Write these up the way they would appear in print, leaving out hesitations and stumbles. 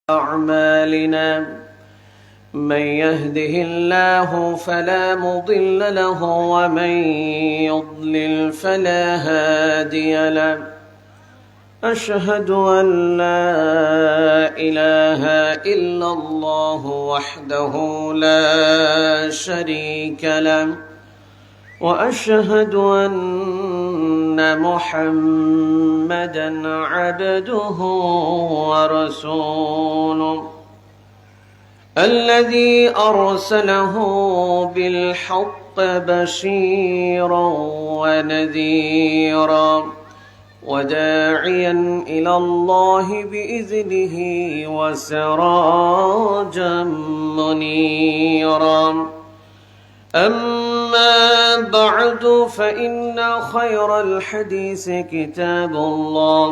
أعمالنا من يهده الله فلا مضل له ومن يضلل فلا هادي له أشهد أن لا إله إلا الله وحده لا شريك له وأشهد أن محمدًا عبده ورسوله الذي أرسله بالحق بشيرًا ونذيرًا وداعيًا إلى الله بإذنه وسراجًا منيرًا أما بعد فإن خير الحديث كتاب الله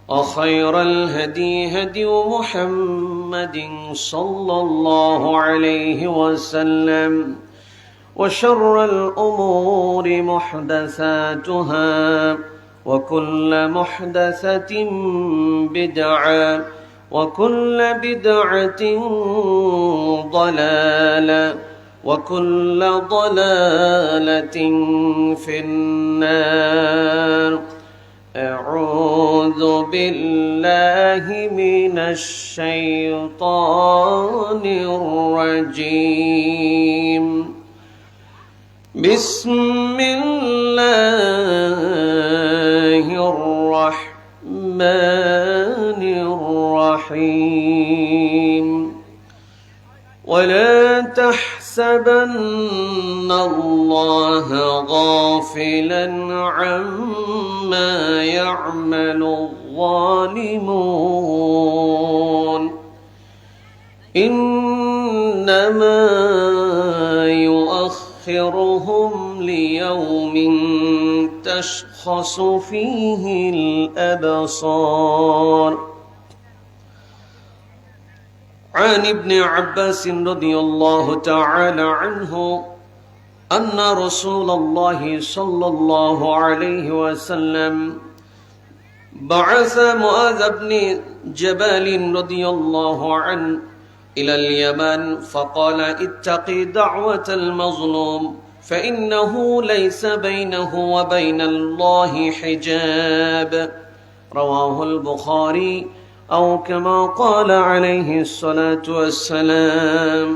وخير الهدي هدي محمد صلى الله عليه وسلم وشر الأمور محدثاتها وكل محدثة بدعة وكل بدعة ضلالة وكل ضلالة في النار أعوذ بالله من الشيطان الرجيم بسم الله الرحمن الرحيم ولا تحسبن الله غافلا عما يعمل الظالمون إنما يؤخرهم ليوم تشخص فيه الأبصار عن ابن عباس رضي الله تعالى عنه أن رسول الله صلى الله عليه وسلم بعث معاذ بن جبل رضي الله عنه إلى اليمن فقال اتقي دعوة المظلوم فإنه ليس بينه وبين الله حجاب رواه البخاري أو كما قال عليه الصلاة والسلام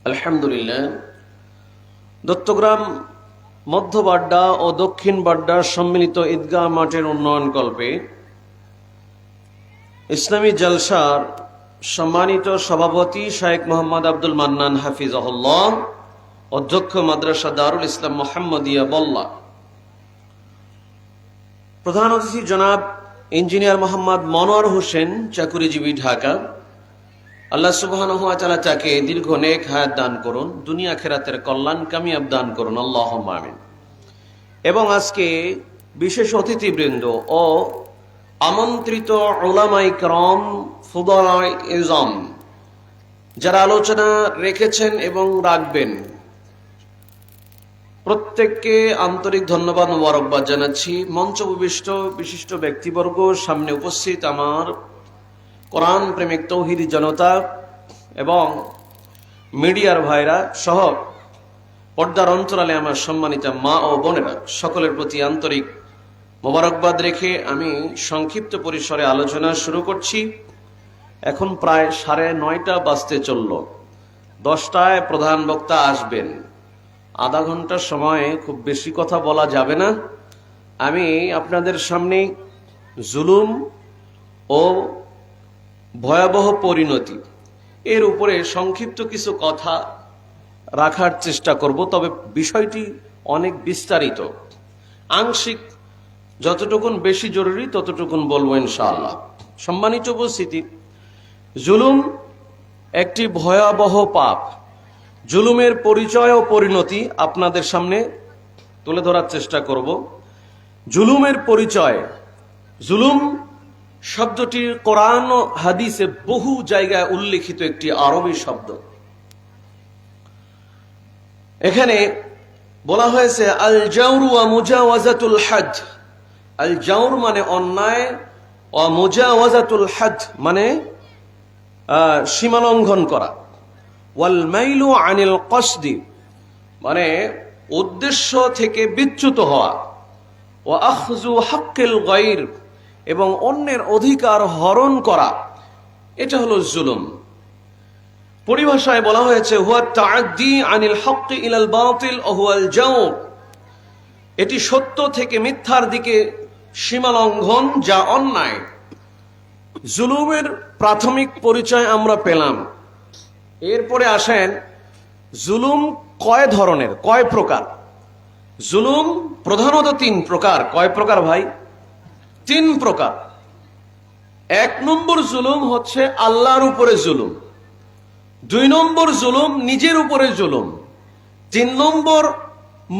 আলহামদুলিল্লাহ দত্তগ্রাম মধ্য বাড্ডা ও দক্ষিণ বাড্ডার সম্মিলিত ঈদগাহ মাঠের উন্নয়ন কল্পে ইসলামী জলসার সম্মানিত সভাপতি শাইখ মোহাম্মদ আব্দুল মান্নান হাফিজাহুল্লাহ, অধ্যক্ষ মাদ্রাসা দারুল ইসলাম মোহাম্মদিয়া বল্লা, প্রধান অতিথি জনাব ইঞ্জিনিয়ার মোহাম্মদ মনোয়ার হোসেন চাকুরিজীবী ঢাকা, আল্লাহ সুবহানাহু ওয়া তাআলা তাকে দীর্ঘ নেক হায়াত দান করুন, দুনিয়া আখিরাতের কল্যাণ কামিয়াব দান করুন, আল্লাহুম্মা আমিন। এবং আজকে বিশেষ অতিথিবৃন্দ ও আমন্ত্রিত উলামায়ে কেরাম, ফুদালায়ে ইজম যারা আলোচনা রেখেছেন এবং রাখবেন, প্রত্যেককে আন্তরিক ধন্যবাদ মোবারকবাদ জানাচ্ছি। মঞ্চ উপবিষ্ট বিশিষ্ট ব্যক্তিবর্গ, সামনে উপস্থিত আমার কোরআন প্রেমিক তৌহিদি জনতা এবং মিডিয়ার ভাইরা সহ পর্দার অন্তরালে আমার সম্মানিত মা ও বোনেরা, সকলের প্রতি আন্তরিক মোবারকবাদ রেখে আমি সংক্ষিপ্ত পরিসরে আলোচনা শুরু করছি। এখন প্রায় 9:30 বাজতে চলল, 10টায় প্রধান বক্তা আসবেন। আধা ঘন্টার সময়ে খুব বেশি কথা বলা যাবে না। আমি আপনাদের সামনে জুলুম ও ভয়াবহ পরিণতি এর উপরে সংক্ষিপ্ত কিছু কথা রাখার চেষ্টা করব, তবে বিষয়টি অনেক বিস্তারিত। আংশিক যতটুকুন বেশি জরুরি ততটুকুন বলবো ইনশাআল্লাহ। সম্মানিত উপস্থিতি, জুলুম একটি ভয়াবহ পাপ। জুলুমের পরিচয় ও পরিণতি আপনাদের সামনে তুলে ধরার চেষ্টা করব। জুলুমের পরিচয়, জুলুম শব্দটি কোরআন ও হাদিসে বহু জায়গায় উল্লেখিত একটি আরবি শব্দ। এখানে বলা হয়েছে আল জাওর ওয়া মুজাওয়াজাতুল হাদ। আল জাওর মানে অন্যায় মুজাওয়াজাতুল হাদ মানে সীমা লঙ্ঘন করা, ওয়াল মাইলু আনিল কসদি মানে উদ্দেশ্য থেকে বিচ্যুত হওয়া, ওয়া আখযু হাক্কিল গায়র এবং অন্যের অধিকার হরণ করা, এটা হলো জুলুম। পরিভাষায় বলা হয়েছে হুয়া তাআদ্দি আনিল হক্কি ইলাল বাতিল ওয়া হুয়াল জাওর, এটি সত্য থেকে মিথ্যার দিকে সীমা লঙ্ঘন, যা অন্যায়। জুলুমের প্রাথমিক পরিচয় আমরা পেলাম। এরপরে আসেন জুলুম কয় ধরনের, কয় প্রকার। জুলুম প্রধানত 3 প্রকার। কয় প্রকার ভাই? 3 প্রকার। 1 নম্বর জুলুম হচ্ছে আল্লাহর উপরে জুলুম, 2 নম্বর জুলুম নিজের উপরে জুলুম, 3 নম্বর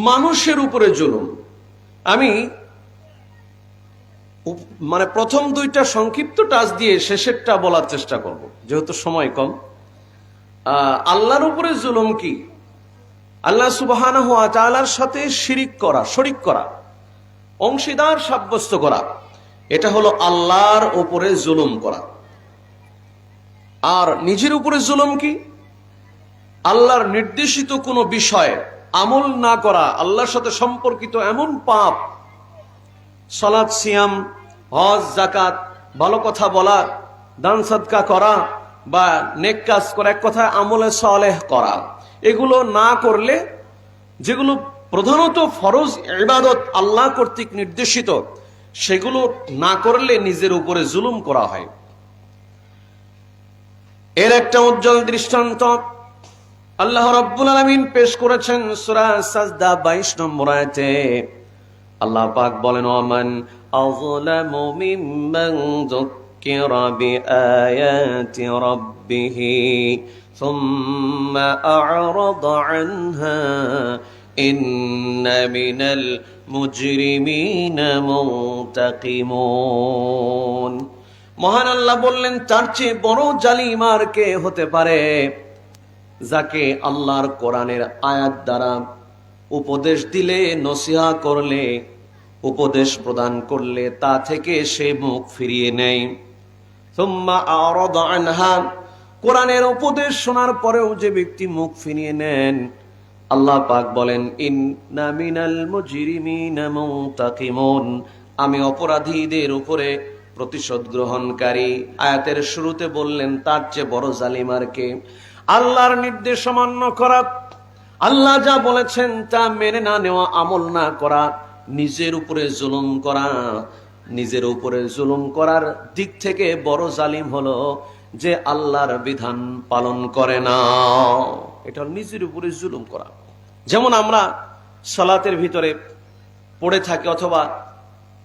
মানুষের উপরে জুলুম। আমি মানে প্রথম 2টা সংক্ষিপ্ত টাচ দিয়ে শেষেরটা বলার চেষ্টা করব, যেহেতু সময় কম। আল্লাহর উপরে জুলুম কি? আল্লাহ সুবহানাহু ওয়া তাআলার সাথে শরীক করা, অংশীদার সাব্যস্ত করা, এটা হলো আল্লাহর উপরে জুলুম করা। আর নিজের উপরে জুলুম কি? আল্লাহর নির্দেশিত কোনো বিষয় আমল না করা, আল্লাহর সাথে সম্পর্কিত এমন পাপ, সালাত, সিয়াম, হজ, যাকাত, ভালো কথা বলা, দান সাদকা করা বা নেক কাজ করা, এক কথায় আমলে সালেহ করা, এগুলো না করলে, যেগুলো প্রধানত ফরজ ইবাদত আল্লাহ কর্তৃক নির্দেশিত, সেগুলো না করলে নিজের উপরে জুলুম করা হয়। এর একটা উজ্জ্বল দৃষ্টান্ত আল্লাহ রাব্বুল আলামিন পেশ করেছেন সূরা সাজদা 22 নম্বর আয়াতে। আল্লাহ পাক বলেন, ওয়ামান আযলামু মিম্মান যুক্কিরা বিআয়াতি রাব্বিহি সুম্মা আ'রাদা আনহা ইন্না মিনাল মুজরিমিনা মুনতাকিমুন। মহান আল্লাহ বললেন, তার চেয়ে বড় জালিম আর কে হতে পারে, যাকে আল্লাহর কোরআনের আয়াত দ্বারা উপদেশ দিলে, নসিহা করলে, উপদেশ প্রদান করলে তা থেকে সে মুখ ফিরিয়ে নেয়। সুম্মা আ'রাদা আনহা, কোরআনের উপদেশ শোনার পরেও যে ব্যক্তি মুখ ফিরিয়ে নেন, আল্লাহ পাক বলেন, ইন্না মিনাল মুজরিমিনা মুনতাকিমুন, আমি অপরাধীদের উপরে প্রতিশোধ গ্রহণকারী। আয়াতের শুরুতে বললেন, তার চেয়ে বড় জালিম আর কে? আল্লাহর নির্দেশ অমান্য করা, আল্লাহ যা বলেছেন তা মেনে না নেওয়া, আমল না করা, নিজের উপরে জুলুম করা। নিজের উপরে জুলুম করার দিক থেকে বড় জালিম হলো যে আল্লাহর বিধান পালন করে না, এটা নিজের উপরে জুলুম করা। যেমন আমরা সালাতের ভিতরে পড়ে থাকি অথবা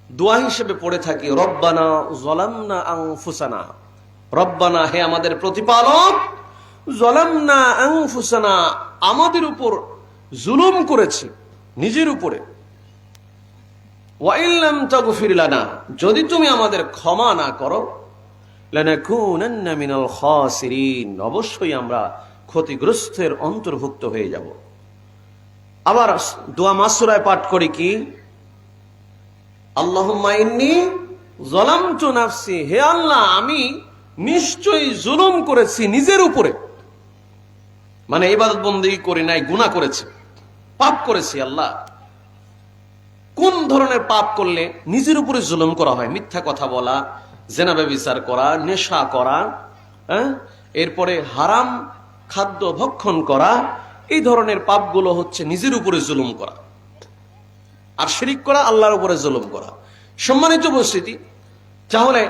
দোয়া হিসেবে পড়ে থাকি, রব্বানা যালামনা আনফুসানা, রব্বানা হে আমাদের প্রতিপালক, যালামনা আনফুসানা আমাদের উপর জুলুম করেছি, নিজের উপরে, ওয়া ইল্লাম তাগফির লানা যদি তুমি আমাদের ক্ষমা না করো, লানাকুনান্না মিনাল খাসিরিন অবশ্যই আমরা ক্ষতিগ্রস্তের অন্তর্ভুক্ত হয়ে যাব। আবার দোয়া মাসুরায় পাঠ করি কি, আল্লাহুম্মা ইন্নী যালামতু নাফসি, হে আল্লাহ আমি নিশ্চয়ই জুলুম করেছি নিজের উপরে, মানে ইবাদত বন্দেগী করি নাই, গুনাহ করেছি, পাপ করেছি। আল্লাহ কোন ধরনের পাপ করলে নিজের উপরে জুলুম করা হয়? মিথ্যা কথা বলা, জেনা ব্যভিচার করা, নেশা করা, এরপরে হারাম খাদ্য ভক্ষণ করা, এই ধরনের পাপগুলো হচ্ছে নিজের উপরে জুলুম করা। আর শিরিক করা আল্লাহর উপরে জুলুম করা। সম্মানিত উপস্থিতি, তাহলে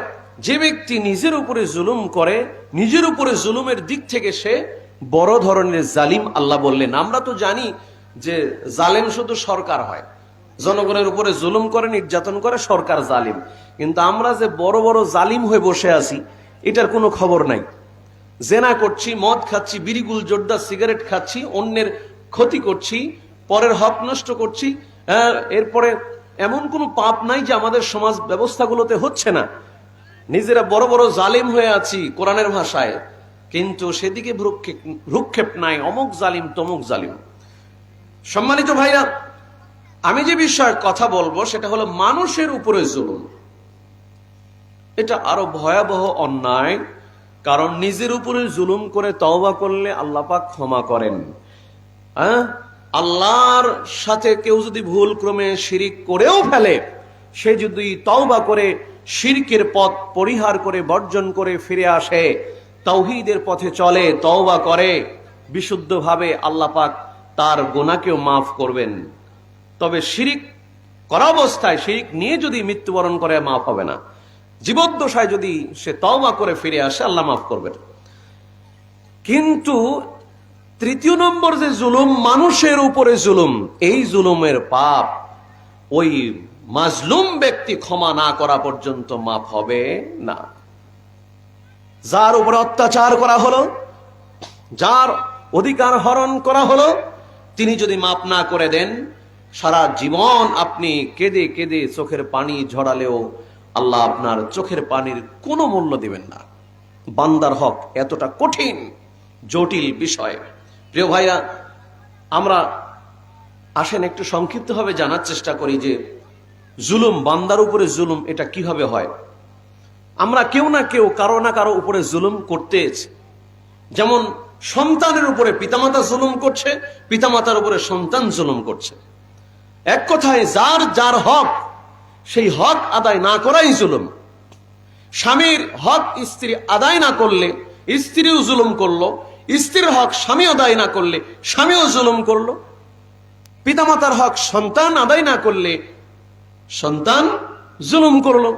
যে ব্যক্তি নিজের উপরে জুলুম করে, নিজের উপরে জুলুমের দিক থেকে সে বড় ধরনের জালিম আল্লাহ বললেন। আমরা তো জানি যে জালেম শুধু সরকার হয়, জনগণের উপরে জুলুম করে, নির্যাতন করে, সরকার জালিম। কিন্তু আমরা যে বড় বড় জালিম হয়ে বসে আছি, এটার কোনো খবর নাই। জেনা করছি, মদ খাচ্ছি, বিড়িগুল জোরদার সিগারেট খাচ্ছি, অন্যের ক্ষতি করছি, পরের হক নষ্ট করছি, এরপরে এমন কোনো পাপ নাই যে আমাদের সমাজ ব্যবস্থাগুলোতে হচ্ছে না। নিজেরা বড় বড় জালিম হয়ে আছি কোরআনের ভাষায়, কিন্তু সেদিকে ভ্রুক্ষেপ নাই, অমুক জালিম তমুক জালিম। সম্মানিত ভাইরা, আমি যে বিষয়ে কথা বলবো সেটা হলো মানুষের উপরে জুলুম। এটা আরো ভয়াবহ অন্যায়, কারণ নিজের উপরে জুলুম করে তওবা করলে আল্লাহ পাক ক্ষমা করেন। আল্লাহর সাথে কেউ যদি ভুল ক্রমে শিরিক করেও ফেলে, সে যদি তওবা করে শিরকের পথ পরিহার করে বর্জন করে ফিরে আসে, তাওহীদের পথে চলে, তওবা করে বিশুদ্ধভাবে, আল্লাহ পাক তার গুনাহকেও মাফ করবেন। তবে শিরিক করা অবস্থায়, শিরিক নিয়ে যদি মৃত্যুবরণ করে, মাফ হবে না। জীবদ্দশায় যদি সে তওবা করে ফিরে আসে, আল্লাহ মাফ করবেন। কিন্তু তৃতীয় নম্বর যে জুলুম, মানুষের উপরে জুলুম, এই জুলুমের পাপ ওই মাজলুম ব্যক্তি ক্ষমা না করা পর্যন্ত মাফ হবে না। যার উপরে অত্যাচার করা হলো, যার অধিকার হরণ করা হলো, তিনি যদি মাফ না করে দেন, সারা জীবন আপনি কেঁদে কেঁদে চোখের পানি ঝরালেও আল্লাহ আপনার চোখের পানির কোনো মূল্য দিবেন না। বান্দার হক এতটা কঠিন জটিল বিষয়। প্রিয় ভাইয়া, আমরা আসেন একটু সংক্ষিপ্তভাবে জানার চেষ্টা করি যে জুলুম, বান্দার উপরে জুলুম, এটা কিভাবে হয়। আমরা কেউ না কেউ কারো না কারো উপরে জুলুম করতেছি। যেমন সন্তানের উপরে পিতামাতা জুলুম করছে, পিতামাতার উপরে সন্তান জুলুম করছে। এক কথায় যার যার হক, সেই হক আদায় না করাই জুলুম। স্বামীর হক স্ত্রী আদায় না করলে স্ত্রীও জুলুম করলো, স্ত্রীর হক স্বামী আদায় না করলে স্বামীও জুলুম করলো। পিতামাতার হক সন্তান আদায় না করলে সন্তান জুলুম করলো।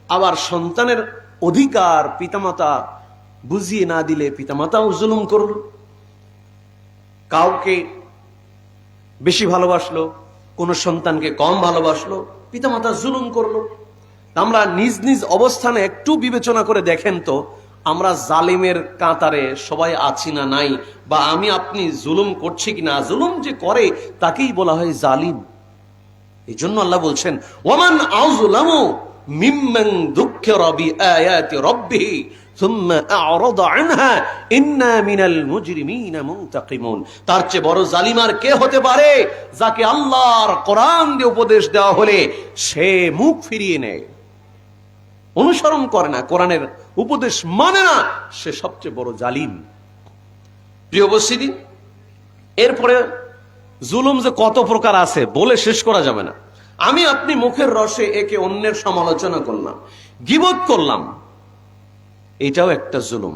আবার সন্তানের অধিকার পিতামাতা বুঝিয়ে না দিলে পিতামাতাও জুলুম করলো। কাউকে বেশি ভালোবাসলো, কোন সন্তানকে কম ভালোবাসলো, পিতামাতা জুলুম করলো। আমরা নিজ নিজ অবস্থানে একটু বিবেচনা করে দেখেন তো, আমরা জালিমের কাতারে সবাই আছি না নাই, বা আমি আপনি জুলুম করছি কিনা। জুলুম যে করে তাকেই বলা হয় জালিম। এই জন্য আল্লাহ বলছেন, ওয়ামান আযলামু মিম্মান যুক্কিরা বিআয়াতি রাব্বিহি সুম্মা আ'রাদা আনহা ইন্না মিনাল মুজরিমিনা মুনতাকিমুন। তার চেয়ে বড় জালিম আর কে হতে পারে, যাকে আল্লাহর কোরআন দিয়ে উপদেশ দেওয়া হলে সে মুখ ফিরিয়ে নেয়, অনুসরণ করে না, কোরআনের উপদেশ মানে না, সে সবচেয়ে বড় জালিম। প্রিয় উপস্থিতি, এরপরে জুলুম যে কত প্রকার আছে বলে শেষ করা যাবে না। আমি আপনি মুখের রসে একে অন্যের সমালোচনা করলাম, গীবত করলাম, এটাও একটা জুলুম।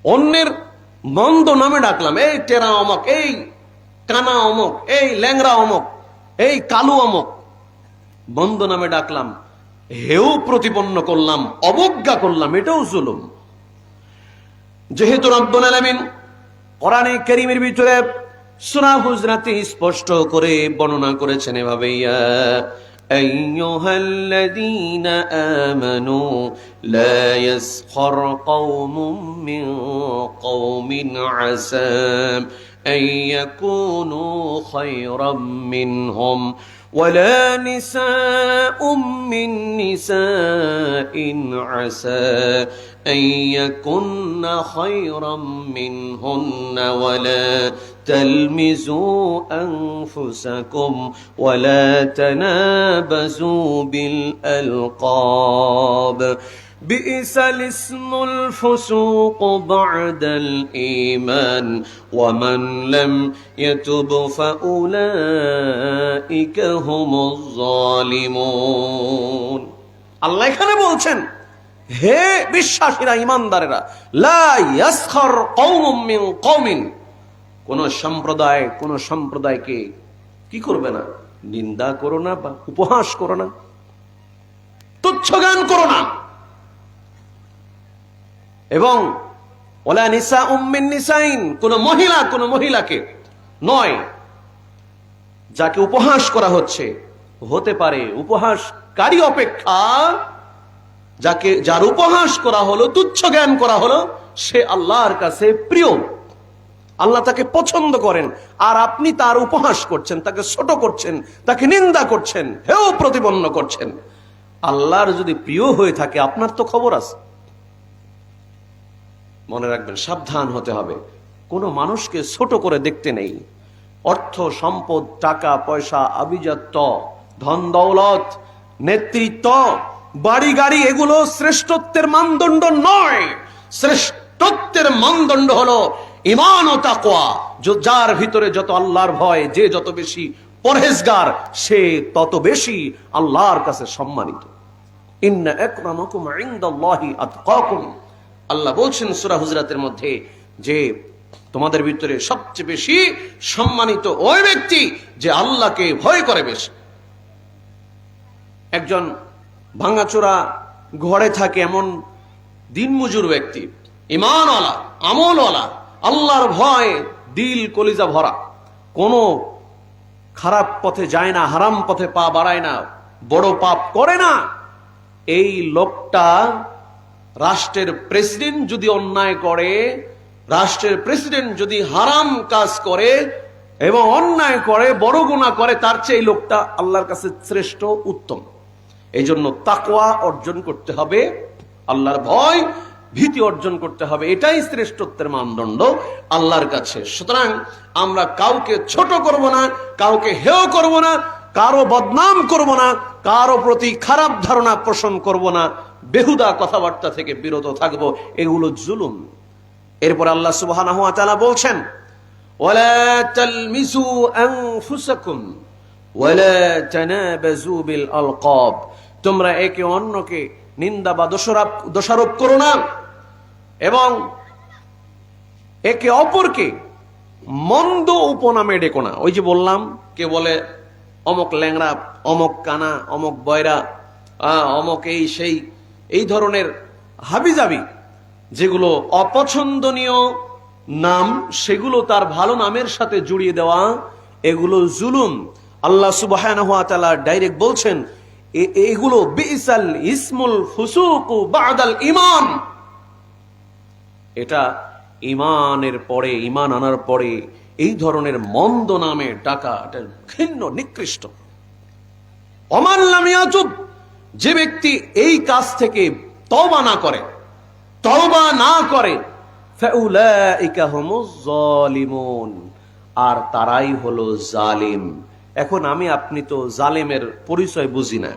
অন্যের মন্দ নামে ডাকলাম, এই টেরা অমক, এই কানা অমক, এই ল্যাংরা অমক, এই কালু অমক, মন্দ নামে ডাকলাম, হেউ প্রতিপন্ন করলাম, অবজ্ঞা করলাম, এটাও জুলুম। যেহেতু রব্বুল আলামিন কোরআনে কারীমের ভিতরে সূরা হুজরাতে স্পষ্ট করে বর্ণনা করেছেন এভাবে, ইয়া আইয়ুহাল্লাযীনা আমানু লা ইয়াসখর কওমুম মিন কওমিন আসা আন ইয়াকুনু খায়রাম মিনহুম ওয়ালা নিসাউম মিন নিসাইন আসা أن يكن خيرا منهن ولا تلمزوا أنفسكم ولا تنابزوا بالألقاب بئس الاسم الفسوق بعد الإيمان ومن لم يتب فأولئك هم الظالمون। আল্লাহ এখানে বলছেন, হে বিশ্বাসীরা, ইমানদারেরা, লা ইয়াসখর কওমুম মিন কওমিন, কোন সম্প্রদায় কোন সম্প্রদায়কে কি করবে না, নিন্দা করো না বা উপহাস করো না, তুচ্ছ জ্ঞান করো না। এবং ওয়ালা নিসাউম মিন নিসাইন, কোন মহিলা কোন মহিলাকে নয়। যাকে উপহাস করা হচ্ছে, হতে পারে উপহাসকারী অপেক্ষা যার উপহাস করা হলো, তুচ্ছ জ্ঞান করা হলো, সে আল্লাহর কাছে প্রিয়, আল্লাহ তাকে পছন্দ করেন। আর আপনি তার উপহাস করছেন, তাকে ছোট করছেন, তাকে নিন্দা করছেন, হেও প্রতিপন্ন করছেন। আল্লাহর যদি প্রিয় হয়ে থাকে, আপনার তো খবর আছে। মনে রাখবেন, সাবধান হতে হবে, কোনো মানুষকে ছোট করে দেখতে নেই। অর্থ সম্পদ, টাকা পয়সা, আভিজাত্য, ধন দৌলত, নেতৃত্ব, বাড়ি গাড়ি এগুলো শ্রেষ্ঠত্বের মানদণ্ড নয়। শ্রেষ্ঠত্বের মানদণ্ড হলো ঈমান ও তাকওয়া। যার ভিতরে যত আল্লাহর ভয়, যে যত বেশি পরহেজগার, সে তত বেশি আল্লাহর কাছে সম্মানিত। ইন্না আকরামাকুম ইনদাল্লাহি আতকাকুম। আল্লাহ বলছেন সূরা হুজরাতের মধ্যে যে তোমাদের ভিতরে সবচেয়ে বেশি সম্মানিত ওই ব্যক্তি যে আল্লাহকে ভয় করে বেশি। একজন ভাঙাচোরা ঘরে থাকে এমন দিনমজুর ব্যক্তি, ঈমানওয়ালা, আমলওয়ালা, আল্লাহর ভয় দিল কলিজা ভরা, কোনো খারাপ পথে যায় না, হারাম পথে পা বাড়ায় না, বড় পাপ করে না, এই লোকটা রাষ্ট্রের প্রেসিডেন্ট যদি অন্যায় করে, রাষ্ট্রের প্রেসিডেন্ট যদি হারাম কাজ করে এবং অন্যায় করে, বড় গুনাহ করে, তার চেয়ে এই লোকটা আল্লাহর কাছে শ্রেষ্ঠ, উত্তম। এই জন্য তাকওয়া অর্জন করতে হবে, আল্লাহর ভয় ভীতি অর্জন করতে হবে। এটাই শ্রেষ্ঠত্বের মানদণ্ড আল্লাহর কাছে। সুতরাং আমরা কাউকে ছোট করব না, কাউকে হেয় করব না, কারো বদনাম করব না, কারো প্রতি খারাপ ধারণা পোষণ করব না, বেহুদা কথাবার্তা থেকে বিরত থাকব। এগুলো জুলুম। এরপর আল্লাহ সুবহানাহু ওয়া তাআলা বলছেন, ওয়ালা তালমিসু আনফুসাকুম ওয়ালা তানাবাযু বিল আলকাব। তোমরা একে অন্যকে নিন্দা বা দোষারোপ করো না এবং একে অপরকে মন্দ উপনামে ডেকো না। ওই যে বললাম, কে বলে অমক ল্যাংড়া, অমক কানা, অমক বয়রা, অমক এই সেই, এই ধরনের হাবিজাবি যেগুলো অপছন্দনীয় নাম, সেগুলো তার ভালো নামের সাথে জুড়িয়ে দেওয়া, এগুলো জুলুম। আল্লাহ সুবহানাহু ওয়া তাআলা ডাইরেক্ট বলছেন এগুলো বিসাল ইসমুল ফুসুকু বাদাল ঈমান। এটা ঈমানের পরে, ঈমান আনার পরে এই ধরনের মন্দ নামে ডাকা, এটা ঘৃণ্য, নিকৃষ্ট। ওমান লাম ইয়াতুব, যে ব্যক্তি এই কাজ থেকে তওবা না করে, তওবা না করে, ফাউলাইকা হুমুজ জালিমুন, আর তারাই হলো জালিম। এখন আমি আপনি তো জালিমের পরিচয় বুঝি না।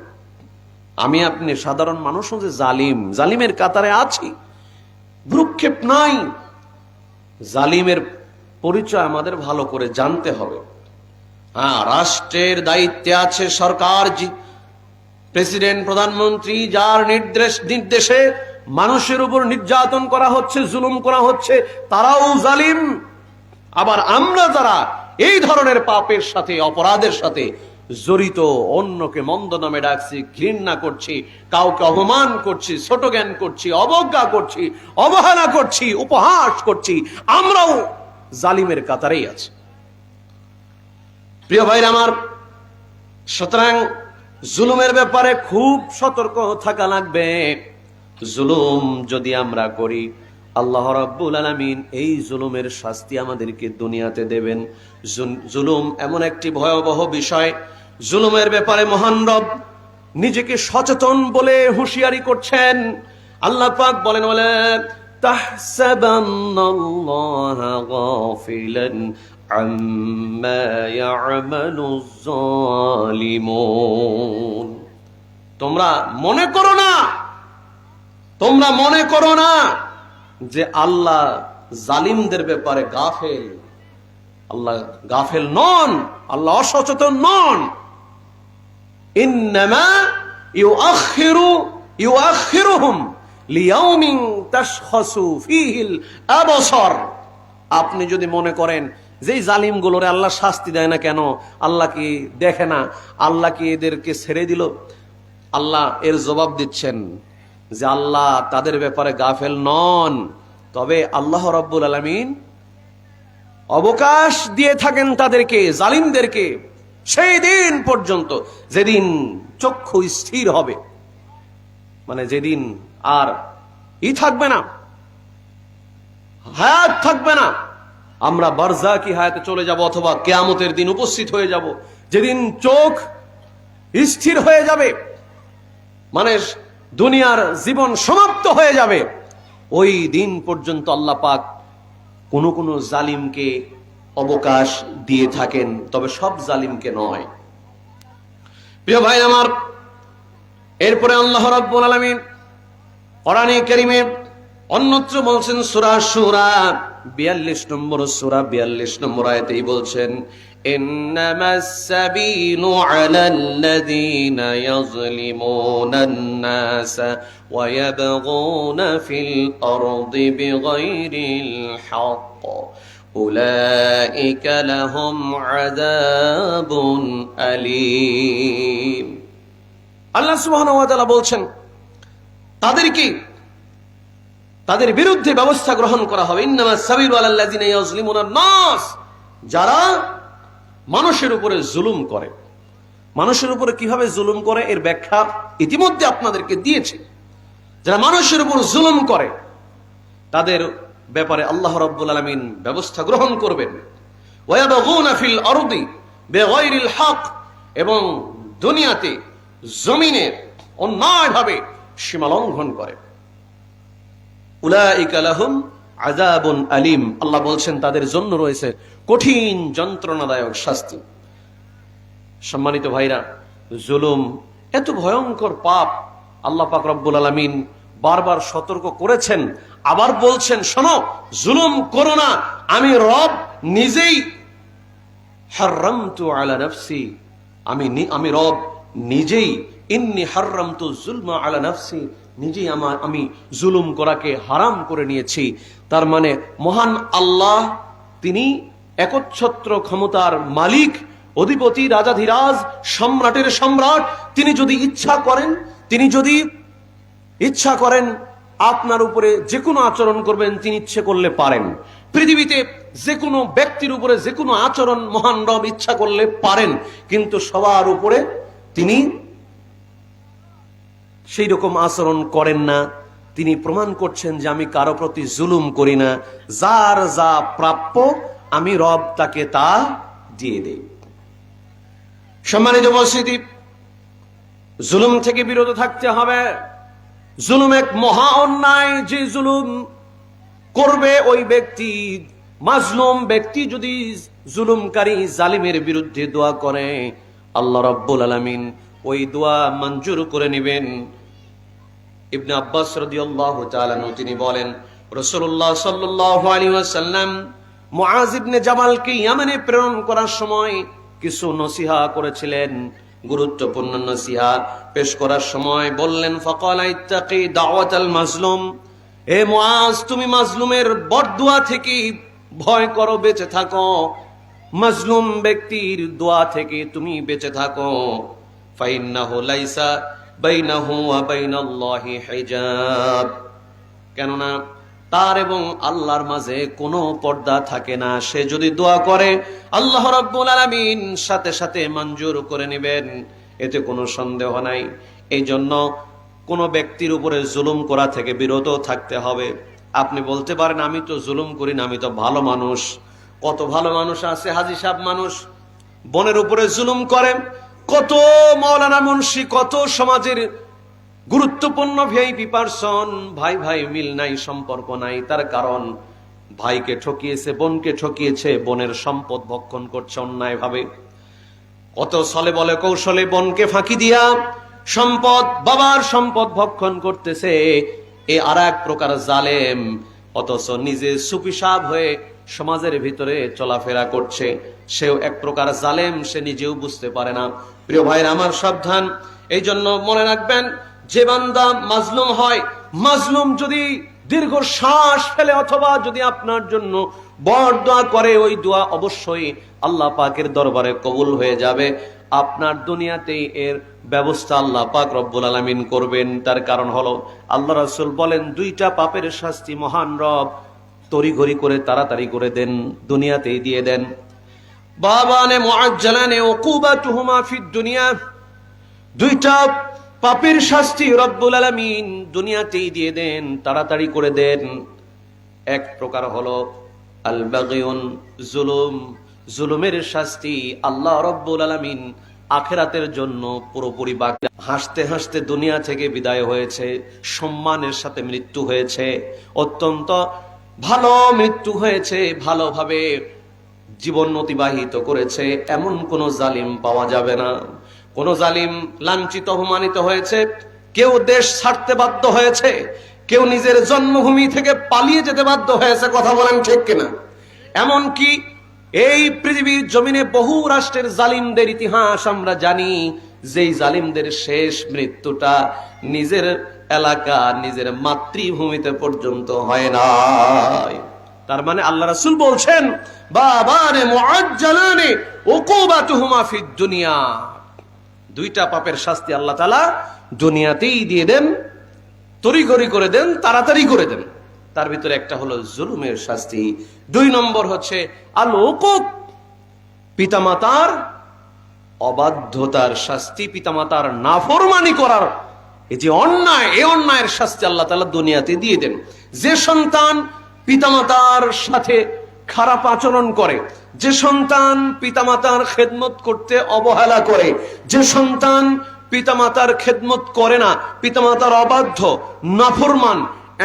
আমি আপনি সাধারণ মানুষ যে জালিম, জালিমের কাতারে আছি, ভ্রুক্ষেপ নাই। জালিমের পরিচয় আমাদের ভালো করে জানতে হবে। হ্যাঁ, রাষ্ট্রের দায়িত্বে আছে সরকার, প্রেসিডেন্ট, প্রধানমন্ত্রী, যার নির্দেশে মানুষের উপর নির্যাতন করা হচ্ছে, জুলুম করা হচ্ছে, তারাও জালিম। আবার আমরা যারা এই ধরনের পাপের সাথে, অপরাধের সাথে জড়িত, অন্যকে মন্দ নামে ডাকছি, ঘৃণা করছি, কাউকে অপমান করছি, ছোট জ্ঞান করছি, অবজ্ঞা করছি, অবহেলা করছি, উপহাস করছি, আমরাও জালিমের কাতারেই আছি। প্রিয় ভাইরা আমার, সুতরাং জুলুমের ব্যাপারে খুব সতর্ক থাকা লাগবে। জুলুম যদি আমরা করি, আল্লাহ রাব্বুল আলামিন এই জুলুমের শাস্তি আমাদেরকে দুনিয়াতে দেবেন। জুলুম এমন একটি ভয়াবহ বিষয়, জুলুমের ব্যাপারে মহান রব নিজেকে সচেতন বলে হুঁশিয়ারি করছেন। আল্লাহ পাক বলেন, ওয়ালা তাহসাবান্নাল্লাহা গাফিলান আম্মা ইয়া'মালুজ জালিমুন। তোমরা মনে করো না যে আল্লাহ জালিমদের ব্যাপারে গাফেল। আল্লাহ গাফেল নন, আল্লাহ অসচেতন নন। ইন্নামা ইউআখিরুহুম লিয়াউমিন তাশখাসু ফীহিল আবসার। আপনি যদি মনে করেন যে জালিমগুলোরে আল্লাহ শাস্তি দেয় না কেন, আল্লাহ কি দেখে না, আল্লাহ কি এদেরকে ছেড়ে দিল, আল্লাহ এর জবাব দিচ্ছেন যে আল্লাহ তাদের ব্যাপারে গাফেল নন। তবে আল্লাহ রাব্বুল আলামিন অবকাশ দিয়ে থাকেন তাদেরকে, জালিমদেরকে, সেই দিন পর্যন্ত যেদিন চক্ষু স্থির হবে, মানে যেদিন আর থাকবে না, হায়াত থাকবে না। আমরা বারজাকি হায়াতে চলে যাব, অথবা কিয়ামতের দিন উপস্থিত হয়ে যাব, যেদিন চোখ স্থির হয়ে যাবে, মানে দুনিয়ার জীবন সমাপ্ত হয়ে যাবে। ওই দিন পর্যন্ত আল্লাহ পাক কোন জালিমকে অবকাশ দিয়ে থাকেন, তবে সব জালিমকে নয়। প্রিয় ভাই আমার, এরপরে আল্লাহ রাব্বুল আলামিন কোরআনে কারীমে অন্যত্র বলছেন সূরা শুরা 42 নম্বর সূরা 42 নম্বর আয়াতেই বলছেন ইন্নামাস সাবিলু আলাল্লাযীনা ইয়াযলিমুনান নাসা ওয়া ইয়াবগুনা ফিল আরদি বিগাইরিল হক উলাইকা লাহুম আযাবুন আলীম। আল্লাহ সুবহানাহু ওয়া তাআলা বলছেন তাদের বিরুদ্ধে ব্যবস্থা গ্রহণ করা হবে। ইন্নামাস সাবিলু আলাল্লাযিনা ইয়াযলিমুনান নাস, যারা মানুষের উপরে জুলুম করে। মানুষের উপরে কিভাবে জুলুম করে এর ব্যাখ্যা ইতিমধ্যে আপনাদেরকে দিয়েছি। যারা মানুষের উপর জুলুম করে তাদের ব্যাপারে আল্লাহ রাব্বুল আলামিন ব্যবস্থা গ্রহণ করবেন। ওয়া ইয়াবগুনা ফিল আরদি বিগাইরিল হক, এবং দুনিয়াতে জমিনে অন্যায়ভাবে সীমা লঙ্ঘন করে। উলাইকা লাহুম আযাবুন আলীম, আল্লাহ বলছেন তাদের জন্য রয়েছে কঠিন যন্ত্রণাদায়ক শাস্তি। সম্মানিত ভাইরা, জুলুম এত ভয়ঙ্কর পাপ, আল্লাহ পাক রব্বুল আলামিন বারবার সতর্ক করেছেন, আবার বলছেন শোনো জুলুম করো না, আমি রব নিজেই হারামতু আলা নাফসি, আমি রব নিজেই ইন্নী হারামতু যুলমা আলা নাফসি, নিজেই আমি জুলুম করাকে হারাম করে নিয়েছি। তার মানে মহান আল্লাহ তিনি একচ্ছত্র ক্ষমতার মালিক, অধিপতি, রাজাধিরাজ, সম্রাটের সম্রাট। তিনি যদি ইচ্ছা করেন আপনার উপরে যে কোনো আচরণ করবেন, তিনি ইচ্ছে করলে পারেন। পৃথিবীতে যে কোনো ব্যক্তির উপরে যে কোনো আচরণ মহান রব ইচ্ছা করলে পারেন, কিন্তু সবার উপরে তিনি সেই রকম আচরণ করেন না। তিনি প্রমাণ করছেন যে আমি কারো প্রতি জুলুম করি না, যার যা প্রাপ্য আমি রব তাকে তা দিয়ে দেই। সম্মানিত উপস্থিতি, জুলুম থেকে বিরত থাকতে হবে। জুলুম এক মহা অন্যায়। যে জুলুম করবে ওই ব্যক্তি, মাজলুম ব্যক্তি যদি জুলুমকারী জালিমের বিরুদ্ধে দোয়া করে, আল্লাহ রাব্বুল আলামিন ওই দোয়া মঞ্জুর করে নেবেন। ইবনে আব্বাস রাদিয়াল্লাহু তাআলা আনহু তিনি বলেন, রাসূলুল্লাহ সাল্লাল্লাহু আলাইহি ওয়াসাল্লাম মুআজ ইবনে জামালকে ইয়ামানে প্রেরণ করার সময় কিছু নসিহত করেছিলেন। গুরুত্বপূর্ণ নসিহত পেশ করার সময় বললেন, ফাকালা ইত্তাকি দাওয়াতাল মাজলুম, হে মুআজ তুমি মাজলুমের বদদুয়া থেকে ভয় করো, বেঁচে থাকো। মাজলুম ব্যক্তির দোয়া থেকে তুমি বেঁচে থাকো। ফাইন্নাহু লাইসা বাইনাহু ওয়া বাইনাল্লাহি হিজাব, কেননা তার এবং আল্লাহর মাঝে কোনো পর্দা থাকে না। সে যদি দোয়া করে আল্লাহ রাব্বুল আলামিন সাথে সাথে মঞ্জুর করে নেবেন, এতে কোনো সন্দেহ নাই। এই জন্য কোনো ব্যক্তির উপরে জুলুম করা থেকে বিরত থাকতে হবে। আপনি বলতে পারেন আমি তো জুলুম করি না, আমি তো ভালো মানুষ। কত ভালো মানুষ আছে, হাজী সাহেব মানুষ বোনের উপরে জুলুম করে, কত মাওলানা মুন্সি, কত সমাজের গুরুত্বপূর্ণ ভিআইপি পারসন, ভাই ভাই মিল নাই, সম্পর্ক নাই। তার কারণ ভাইকে ঠকিয়েছে, বোনকে ঠকিয়েছে, বোনের সম্পদ ভক্ষণ করছে অন্যায় ভাবে। কত ছলে বলে কৌশলে বোনকে ফাঁকি দিয়া বাবার সম্পদ ভক্ষণ করতেছে। এ আর এক প্রকার জালেম, অথচ নিজে সুপিসাব হয়ে সমাজের ভিতরে চলাফেরা করছে, সেও এক প্রকার জালেম, সে নিজেও বুঝতে পারে না। প্রিয় ভাইরা আমার, সাবধান। এই জন্য মনে রাখবেন, যে বান্দা মাজলুম হয়, মাজলুম যদি দীর্ঘ শ্বাস ফেলে অথবা যদি আপনার জন্য বরদোয়া করে, ওই দোয়া অবশ্যই আল্লাহ পাকের দরবারে কবুল হয়ে যাবে। আপনার দুনিয়াতেই এর ব্যবস্থা আল্লাহ পাক রব্বুল আলামিন করবেন। তার কারণ হলো আল্লাহ রাসূল বলেন, দুইটা পাপের শাস্তি মহান রব তড়িঘড়ি করে তাড়াতাড়ি করে দেন, দুনিয়াতেই দিয়ে দেন। বাবানে মুআজ্জালানে উকুবাতুহুমা ফিদ দুনিয়া, দুইটা পাপের শাস্তি রব্বুল আলামিন দুনিয়াতেই দিয়ে দেন, তাড়াতাড়ি করে দেন। এক প্রকার হলো আল বাগিউন, জুলুম। জুলুমের শাস্তি আল্লাহ রব্বুল আলামিন আখিরাতের জন্য পুরোপুরি বাকি। হাসতে হাসতে দুনিয়া থেকে বিদায় হয়েছে, সম্মানের সাথে মৃত্যু হয়েছে, অত্যন্ত ভালো মৃত্যু হয়েছে, ভালোভাবে জীবন অতিবাহিত করেছে, এমন কোন জালিম পাওয়া যাবে না। কোন জালিম লাঞ্ছিত অপমানিত হয়েছে, কেউ দেশ ছাড়তে বাধ্য হয়েছে, কেউ নিজের জন্মভূমি থেকে পালিয়ে যেতে বাধ্য হয়েছে, কথা বলেন ঠিক কিনা? এমনকি এই পৃথিবীর জমিনে বহু রাষ্ট্রের জালিমদের ইতিহাস আমরা জানি, যেই জালিমদের শেষ মৃত্যুটা নিজের এলাকা, নিজের মাতৃভূমিতে পর্যন্ত হয় নাই। তার মানে আল্লাহ রাসূল বলছেন, বাবানে মুআজ্জালানে উকুবাতুহুমা ফিদ দুনিয়া, দুইটা পাপের শাস্তি আল্লাহ তাআলা দুনিয়াতেই দিয়ে দেন, তড়িঘড়ি করে দেন, তাড়াতাড়ি করে দেন। তার ভিতরে একটা হলো জুলুমের শাস্তি, 2 নম্বর হচ্ছে আল উকুক, পিতামাতার অবাধ্যতার শাস্তি, পিতামাতার নাফরমানি করার এই যে অন্যায়, এই অন্যায়ের শাস্তি আল্লাহ তাআলা দুনিয়াতে দিয়ে দেন। যে সন্তান পিতামাতার সাথে খারাপ আচরণ করে, যে সন্তান পিতামাতার খেদমত করতে অবহেলা করে, যে সন্তান পিতামাতার খেদমত করে না, পিতামাতার অবাধ্য, নাফরমান,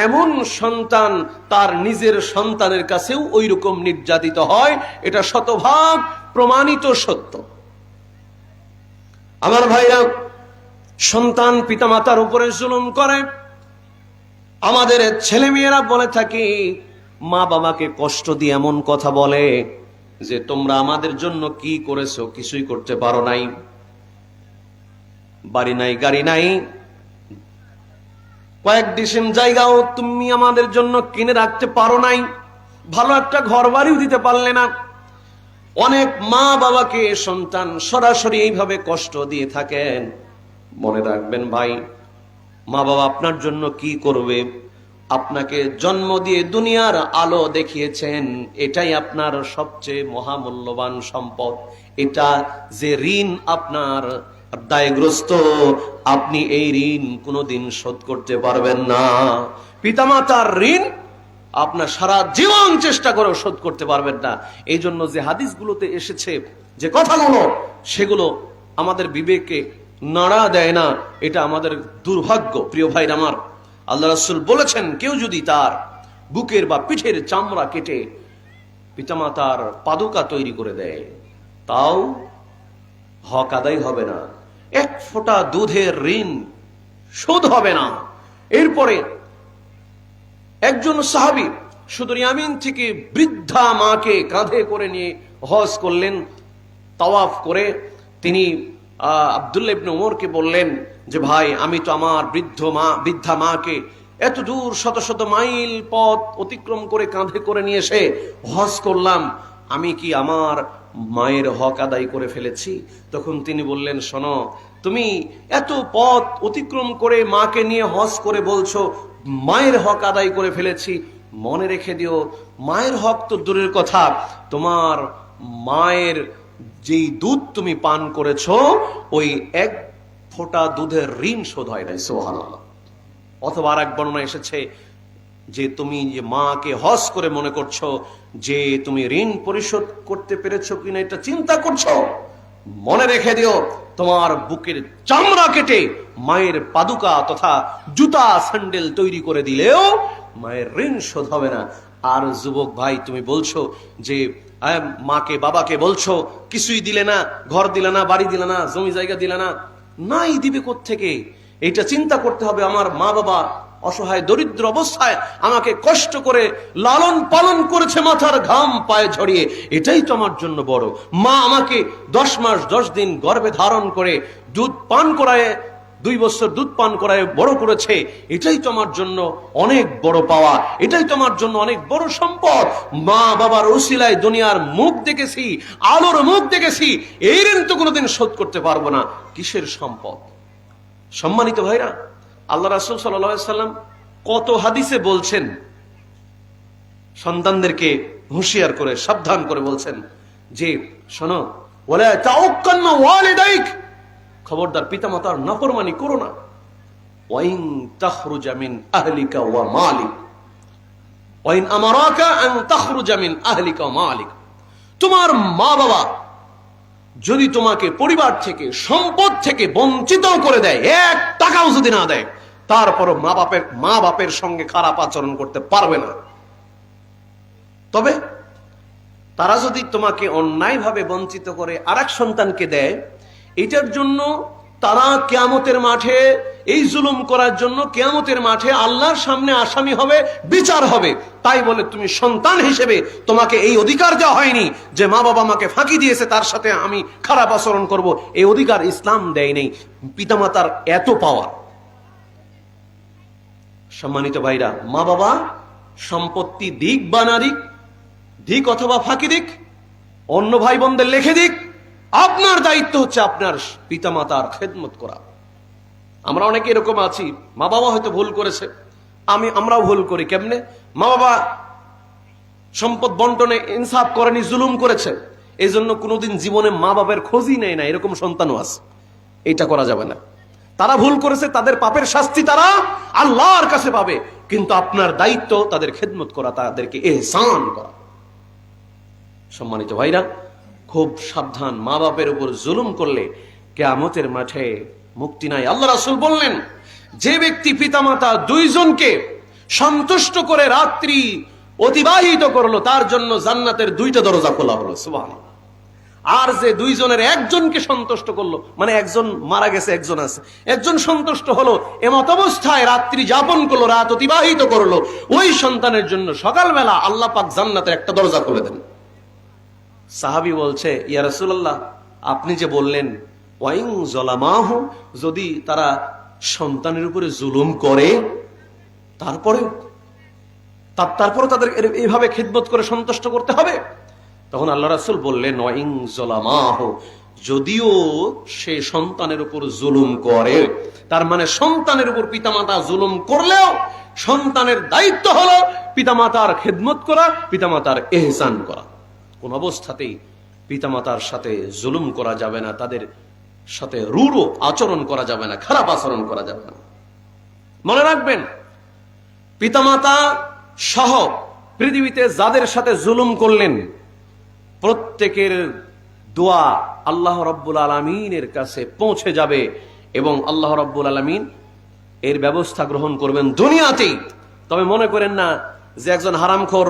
এমন সন্তান তার নিজের সন্তানের কাছেও ওই রকম নির্যাতিত হয়। এটা শতভাগ প্রমাণিত সত্য। আমার ভাইরা, সন্তান পিতামাতার উপরে জুলুম করে। আমাদের ছেলে মেয়েরা বলে থাকে, মা বাবাকে কষ্ট দিয়ে এমন কথা বলে যে তোমরা আমাদের জন্য কি করেছো, কিছুই করতে পারো নাই, বাড়ি নাই, গাড়ি নাই, কয়েক ডিসিম জায়গাও তুমি আমাদের জন্য কিনে রাখতে পারো নাই, ভালো একটা ঘর বাড়িও দিতে পারলে না। অনেক মা বাবাকে সন্তান সরাসরি এইভাবে কষ্ট দিয়ে থাকেন। মনে রাখবেন ভাই, মা বাবা আপনার জন্য কি করবে? আপনাকে জন্ম দিয়ে দুনিয়ার আলো দেখিয়েছেন, এটাই আপনার সবচেয়ে মহামূল্যবান সম্পদ। এটা যে ঋণ আপনার দায়গ্রস্ত, আপনি এই ঋণ কোনোদিন শোধ করতে পারবেন না। পিতামাতার ঋণ আপনার সারা জীবন চেষ্টা করেও শোধ করতে পারবেন না। এই জন্য যে হাদিসগুলোতে এসেছে, যে কথাগুলো, সেগুলো আমাদের বিবেকে নাড়া দেয় না। এটা আমাদের দুর্ভাগ্য। প্রিয় ভাই আমার, আল্লাহ রাসূল বলেছেন, কেউ যদি তার বুকের বা পিঠের চামড়া কেটে পিতামাতার পাদুকা তৈরি করে দেয়, তাও হক আদায় হবে না, 1 ফোঁটা দুধের ঋণ শোধ হবে না। এরপরে একজন সাহাবী শুধু ইয়ামিন থেকে বৃদ্ধা মাকে কাঁধে করে নিয়ে হজ করলেন। তাওয়াফ করে তিনি আব্দুল্লাহ ইবনে ওমরকে বললেন যে, ভাই, আমি তো আমার বৃদ্ধা মাকে এত দূর শত শত মাইল পথ অতিক্রম করে কাঁধে করে নিয়ে এসে হজ করলাম, আমি কি আমার মায়ের হক আদায় করে ফেলেছি? তখন তিনি বললেন, শোনো, তুমি এত পথ অতিক্রম করে মাকে নিয়ে হজ করে বলছো মায়ের হক আদায় করে ফেলেছি, মনে রেখে দিও, মায়ের হক তো দূরের কথা, তোমার মায়ের যেই দুধ তুমি পান করেছো, ওই 1 ফোঁটা দুধের ঋণ শোধ হয় নাই। সুবহানাল্লাহ। অথবা আর এক বর্ণনা এসেছে যে তুমি যে মাকে হজ করে মনে করছো যে তুমি ঋণ পরিশোধ করতে পেরেছো কিনা এটা চিন্তা করছো, মনে রেখে দিও, তোমার বুকের চামড়া কেটে মায়ের পাদুকা তথা জুতা স্যান্ডেল তৈরি করে দিলেও মায়ের ঋণ শোধ হবে না। আর যুবক ভাই, তুমি বলছো যে মাকে বাবাকে বলছো কিছুই দিলে না, ঘর দিলে না, বাড়ি দিলে না, জমি জায়গা দিলে না, নাই দিবে কোত্থেকে? এটা চিন্তা করতে হবে। আমার মা বাবা অসহায় দরিদ্র অবস্থায় আমাকে কষ্ট করে লালন পালন করেছে, মাথার ঘাম পায়ে ঝরিয়ে, এটাই তো আমার জন্য বড়। মা আমাকে 10 মাস 10 দিন গর্ভে ধারণ করে দুধ পান করায়, 2 বছর দুধ পান করায় বড় করেছে, এটাই তো আমার জন্য অনেক বড় পাওয়া, এটাই তো আমার জন্য অনেক বড় সম্পদ। মা বাবার উসিলায় দুনিয়ার মুখ দেখেছি, আলোর মুখ দেখেছি, এই ঋণ তো কোনোদিন শোধ করতে পারবো না, কিসের সম্পদ? সম্মানিত ভাইরা, আল্লাহ রাসূল সাল্লাল্লাহু আলাইহি সাল্লাম কত হাদিসে বলছেন, সন্তানদেরকে হুঁশিয়ার করে সাবধান করে বলছেন যে, শোনো, ওয়ালা তাউক্কান্না ওয়ালিদাইক, খবরদার পিতামাতার নাফরমানি করো না। ওয়াইন তাখরুজা মিন আহলিকা ওয়া মালিক, ওয়াইন আমারাকা আন তাখরুজা মিন আহলিকা ওয়া মালিক, তোমার মা বাবা যদি তোমাকে পরিবার থেকে, সম্পদ থেকে বঞ্চিত করে দেয়, 1 টাকাও যদি না দেয়, তারপরও মা বাপের সঙ্গে খারাপ আচরণ করতে পারবে না। তবে তারা যদি তোমাকে অন্যায়ভাবে বঞ্চিত করে আরেক সন্তানকে দেয়, এটার জন্য তারা কিয়ামতের মাঠে, এই জুলুম করার জন্য কিয়ামতের মাঠে আল্লাহর সামনে আসামি হবে, বিচার হবে। তাই বলে তুমি সন্তান হিসেবে তোমাকে এই অধিকার দেওয়া হয়নি যে মা বাবা আমাকে ফাঁকি দিয়েছে তার সাথে আমি খারাপ আচরণ করব, এই অধিকার ইসলাম দেয় নেই। পিতামাতার এত পাওয়ার। সম্মানিত ভাইরা, মা বাবা সম্পত্তি দিক বা না দিক, দিক অথবা ফাঁকি দিক, অন্য ভাই বোনদের লিখে দিক, আপনার দায়িত্ব হচ্ছে আপনার পিতামাতার খেদমত করা। আমরা অনেকে এরকম আছি, মা বাবা হয়তো ভুল করেছে, আমরাও ভুল করি। কেমনে? মা বাবা সম্পদ বন্টনে ইনসাফ করেনি, জুলুম করেছে, এই জন্য কোনোদিন জীবনে মা বাবার খোঁজই নেয় না, এরকম সন্তানও আছে। এইটা করা যাবে না। তারা ভুল করেছে, তাদের পাপের শাস্তি তারা আল্লাহর কাছে পাবে, কিন্তু আপনার দায়িত্ব তাদের খেদমত করা, তাদেরকে ইহসান করা। সম্মানিত ভাইরা, খুব সাবধান। মা বাপের উপর জুলুম করলে কিয়ামতের মাঠে মুক্তি নাই। আল্লাহ রাসূল বললেন, যে ব্যক্তি পিতামাতা দুইজনকে সন্তুষ্ট করে রাত্রি অতিবাহিত করলো, তার জন্য জান্নাতের দুইটা দরজা খোলা হলো। সুবহানাল্লাহ। আর যে দুইজনের একজনকে সন্তুষ্ট করলো, মানে একজন মারা গেছে, একজন আছে, একজন সন্তুষ্ট হলো, এমত অবস্থায় রাত্রি যাপন করলো, রাত অতিবাহিত করলো, ওই সন্তানের জন্য সকালবেলা আল্লাহ পাক জান্নাতের একটা দরজা খুলে দেন। সাহাবী বলছে, ইয়া রাসূলুল্লাহ, আপনি যে বললেন ওয়াইন যালামাহু, যদি তারা সন্তানের উপরে জুলুম করে তারপরে তাদের এইভাবে খিদমত করে সন্তুষ্ট করতে হবে? তখন আল্লাহ রাসূল বললেন, ওয়াইন যালামাহু, যদিও সে সন্তানের উপর জুলুম করে, তার মানে সন্তানের উপর পিতামাতা জুলুম করলেও সন্তানের দায়িত্ব হলো পিতামাতার খেদমত করা, পিতামাতার ইহসান করা। কোন অবস্থাতেই পিতামাতার সাথে জুলুম করা যাবে না, তাদের সাথে রূঢ় আচরণ করা যাবে না, খারাপ আচরণ করা যাবে না। মনে রাখবেন, পিতামাতা সহ পৃথিবীতে যাদের সাথে জুলুম করলেন প্রত্যেকের দোয়া আল্লাহ রাব্বুল আলামিনের কাছে পৌঁছে যাবে এবং আল্লাহ রাব্বুল আলামিন এর ব্যবস্থা গ্রহণ করবেন দুনিয়াতেই। তবে মনে করেন না যে একজন হারামখোর,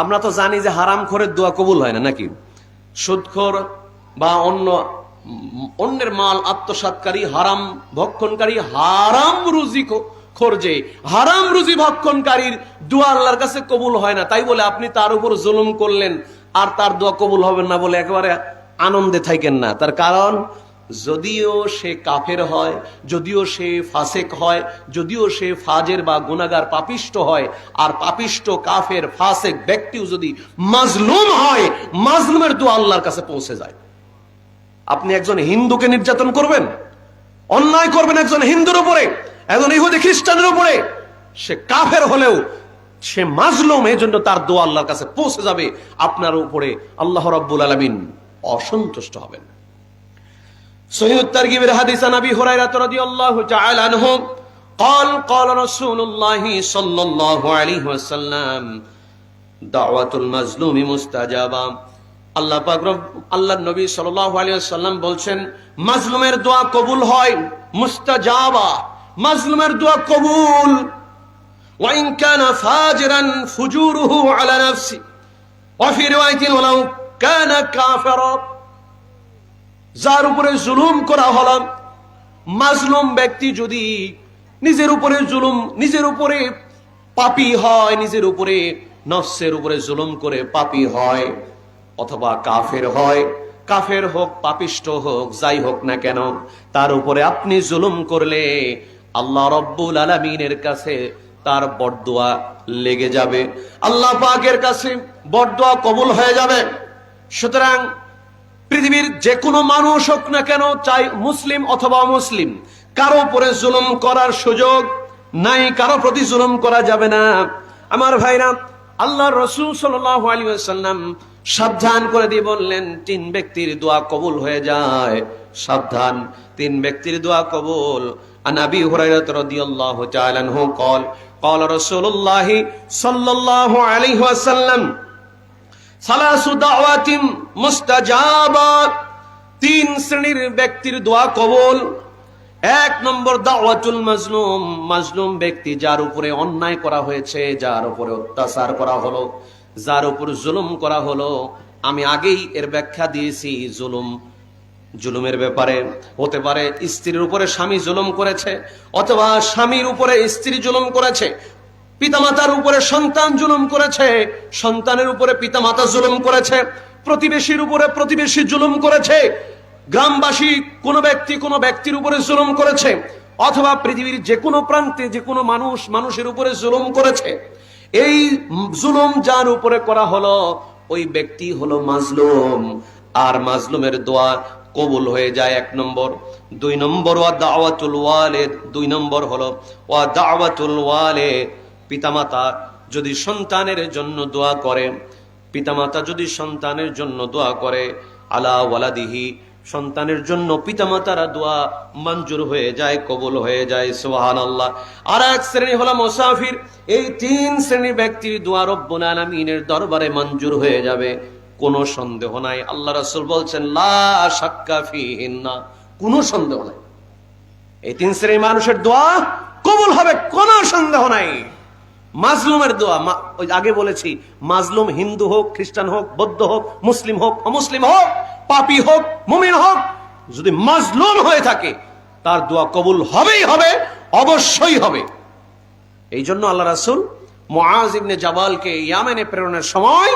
আমরা তো জানি যে হারামখোরের দোয়া কবুল হয় না, নাকি? সুদখোর বা অন্যের মাল আত্মসাৎকারী, হারাম ভক্ষণকারী, হারাম রুজি খোর, যে হারাম রুজি ভক্ষণকারীর দোয়া আল্লাহর কাছে কবুল হয় না, তাই বলে আপনি তার উপর জুলুম করলেন আর তার দোয়া কবুল হবে না বলে একেবারে আনন্দে থাকেন না। তার কারণ, যদিও সে কাফের হয়, যদিও সে ফাসেক হয়, যদিও সে ফাজের বা গুনাহগার পাপিষ্ট হয়, আর পাপিষ্ট কাফের ফাসেক ব্যক্তিও যদি মাজলুম হয়, মাজলুমের দোয়া আল্লাহর কাছে পৌঁছে যায়। আপনি একজন হিন্দুকে নির্যাতন করবেন, অন্যায় করবেন একজন হিন্দুর উপরে, একজন ইহুদি খ্রিস্টানের উপরে, সে কাফের হলেও সে মাজলুম, এজন্য তার দোয়া আল্লাহর কাছে পৌঁছে যাবে, আপনার উপরে আল্লাহ রাব্বুল আলামিন অসন্তুষ্ট হবেন। সহিহ তারগিবের হাদিস নবী হুরায়রা রাদিয়াল্লাহু তাআলা আনহু قال قال رسول الله صلى الله عليه وسلم دعوة المظلوم مستجابة। আল্লাহ পাক আল্লাহর নবী সাল্লাল্লাহু আলাইহি ওয়াসাল্লাম বলছেন, মাজলুমের দোয়া কবুল হয়, মুস্তাজাবা, মাজলুমের দোয়া কবুল। ওয়া ইন কানা ফাজিরান ফুজুরুহু আলা নাফসি ওয়া ফি রিওয়ায়াতিন ওয়ালাউ কানা কাফিরা। যার উপরে জুলুম করা হলো, মাজলুম ব্যক্তি যদি নিজের উপরে জুলুম, নিজের উপরে পাপী হয়, নিজের উপরে নফসের উপরে জুলুম করে পাপী হয়, অথবা কাফের হয়, কাফের হোক পাপিষ্ট হোক যাই হোক না কেন, তার উপরে আপনি জুলুম করলে আল্লাহ রাব্বুল আলামিনের কাছে তার বরদোয়া লেগে যাবে, আল্লাহ পাকের কাছে বরদোয়া কবুল হয়ে যাবে। সুতরাং পৃথিবীর যে কোনো মানুষ হোক না কেন, চাই মুসলিম অথবা অমুসলিম, কারো উপরে জুলুম করার সুযোগ নাই, কারো প্রতি জুলুম করা যাবে না। আমার ভাইরা, আল্লাহর রাসূল সাল্লাল্লাহু আলাইহি ওয়াসাল্লাম সাবধান করে দিয়ে বললেন, তিন ব্যক্তির দোয়া কবুল হয়ে যায়। সাবধান, তিন ব্যক্তির দোয়া কবুল। আন আবি হুরায়রা রাদিয়াল্লাহু তাআলা আনহু قال قال رسول الله صلى الله عليه وسلم সালাসু দাওয়াতিন মুস্তাজাবাত, তিন শ্রেণীর ব্যক্তির দোয়া কবুল। এক নম্বর, দাওয়াতুল মাজলুম, মাজলুম ব্যক্তি যার উপরে অন্যায় করা হয়েছে, যার উপরে অত্যাচার করা হলো, যার উপর জুলুম করা হলো। আমি আগেই এর ব্যাখ্যা দিয়েছি, জুলুম জুলুমের ব্যাপারে হতে পারে স্ত্রীর উপরে স্বামী জুলুম করেছে, অথবা স্বামীর উপরে স্ত্রী জুলুম করেছে, পিতামাতার উপরে সন্তান জুলুম করেছে, সন্তানের উপরে পিতামাতা জুলুম করেছে, প্রতিবেশীর উপরে প্রতিবেশী জুলুম করেছে, গ্রামবাসী কোনো ব্যক্তির উপরে জুলুম করেছে, অথবা পৃথিবীর যে কোনো প্রান্তে যে কোনো মানুষের উপরে জুলুম করেছে। এই জুলুম যার উপরে করা হলো ওই ব্যক্তি হলো মাজলুম, আর মাজলুমের দোয়া কবুল হয়ে যায়, 1 নম্বর। 2 নম্বর ওয়া দাওয়াতুল ওয়ালিদ, 2 নম্বর হলো ওয়া দাওয়াতুল ওয়ালিদ, পিতামাতা যদি সন্তানের জন্য দোয়া করে, পিতামাতা যদি সন্তানের জন্য দোয়া করে, আলা ওয়ালাদিহি, সন্তানের জন্য পিতামাতারা দোয়া মঞ্জুর হয়ে যায়, কবুল হয়ে যায়, সুবহানাল্লাহ। আর এক শ্রেণী হলো মুসাফির, এই 3 শ্রেণীর ব্যক্তির দোয়া রব্বুল আলামিনের দরবারে মঞ্জুর হয়ে যাবে, কোনো সন্দেহ নাই। আল্লাহ রাসূল বলছেন লা শাক্কা ফিহিন্না, কোনো সন্দেহ নাই, এই 3 শ্রেণীর মানুষের দোয়া কবুল হবে, কোনো সন্দেহ নাই। মাজলুমের দোয়া, ওই আগে বলেছি, মাজলুম হিন্দু হোক, খ্রিস্টান হোক, বৌদ্ধ হোক, মুসলিম হোক, অমুসলিম হোক, পাপী হোক, মুমিন হোক, যদি মাজলুম হয়ে থাকে তার দোয়া কবুল হবেই হবে, অবশ্যই হবে। এই জন্য আল্লাহ রাসূল মুআজ ইবনে জাবালকে ইয়ামেনে প্রেরণের সময়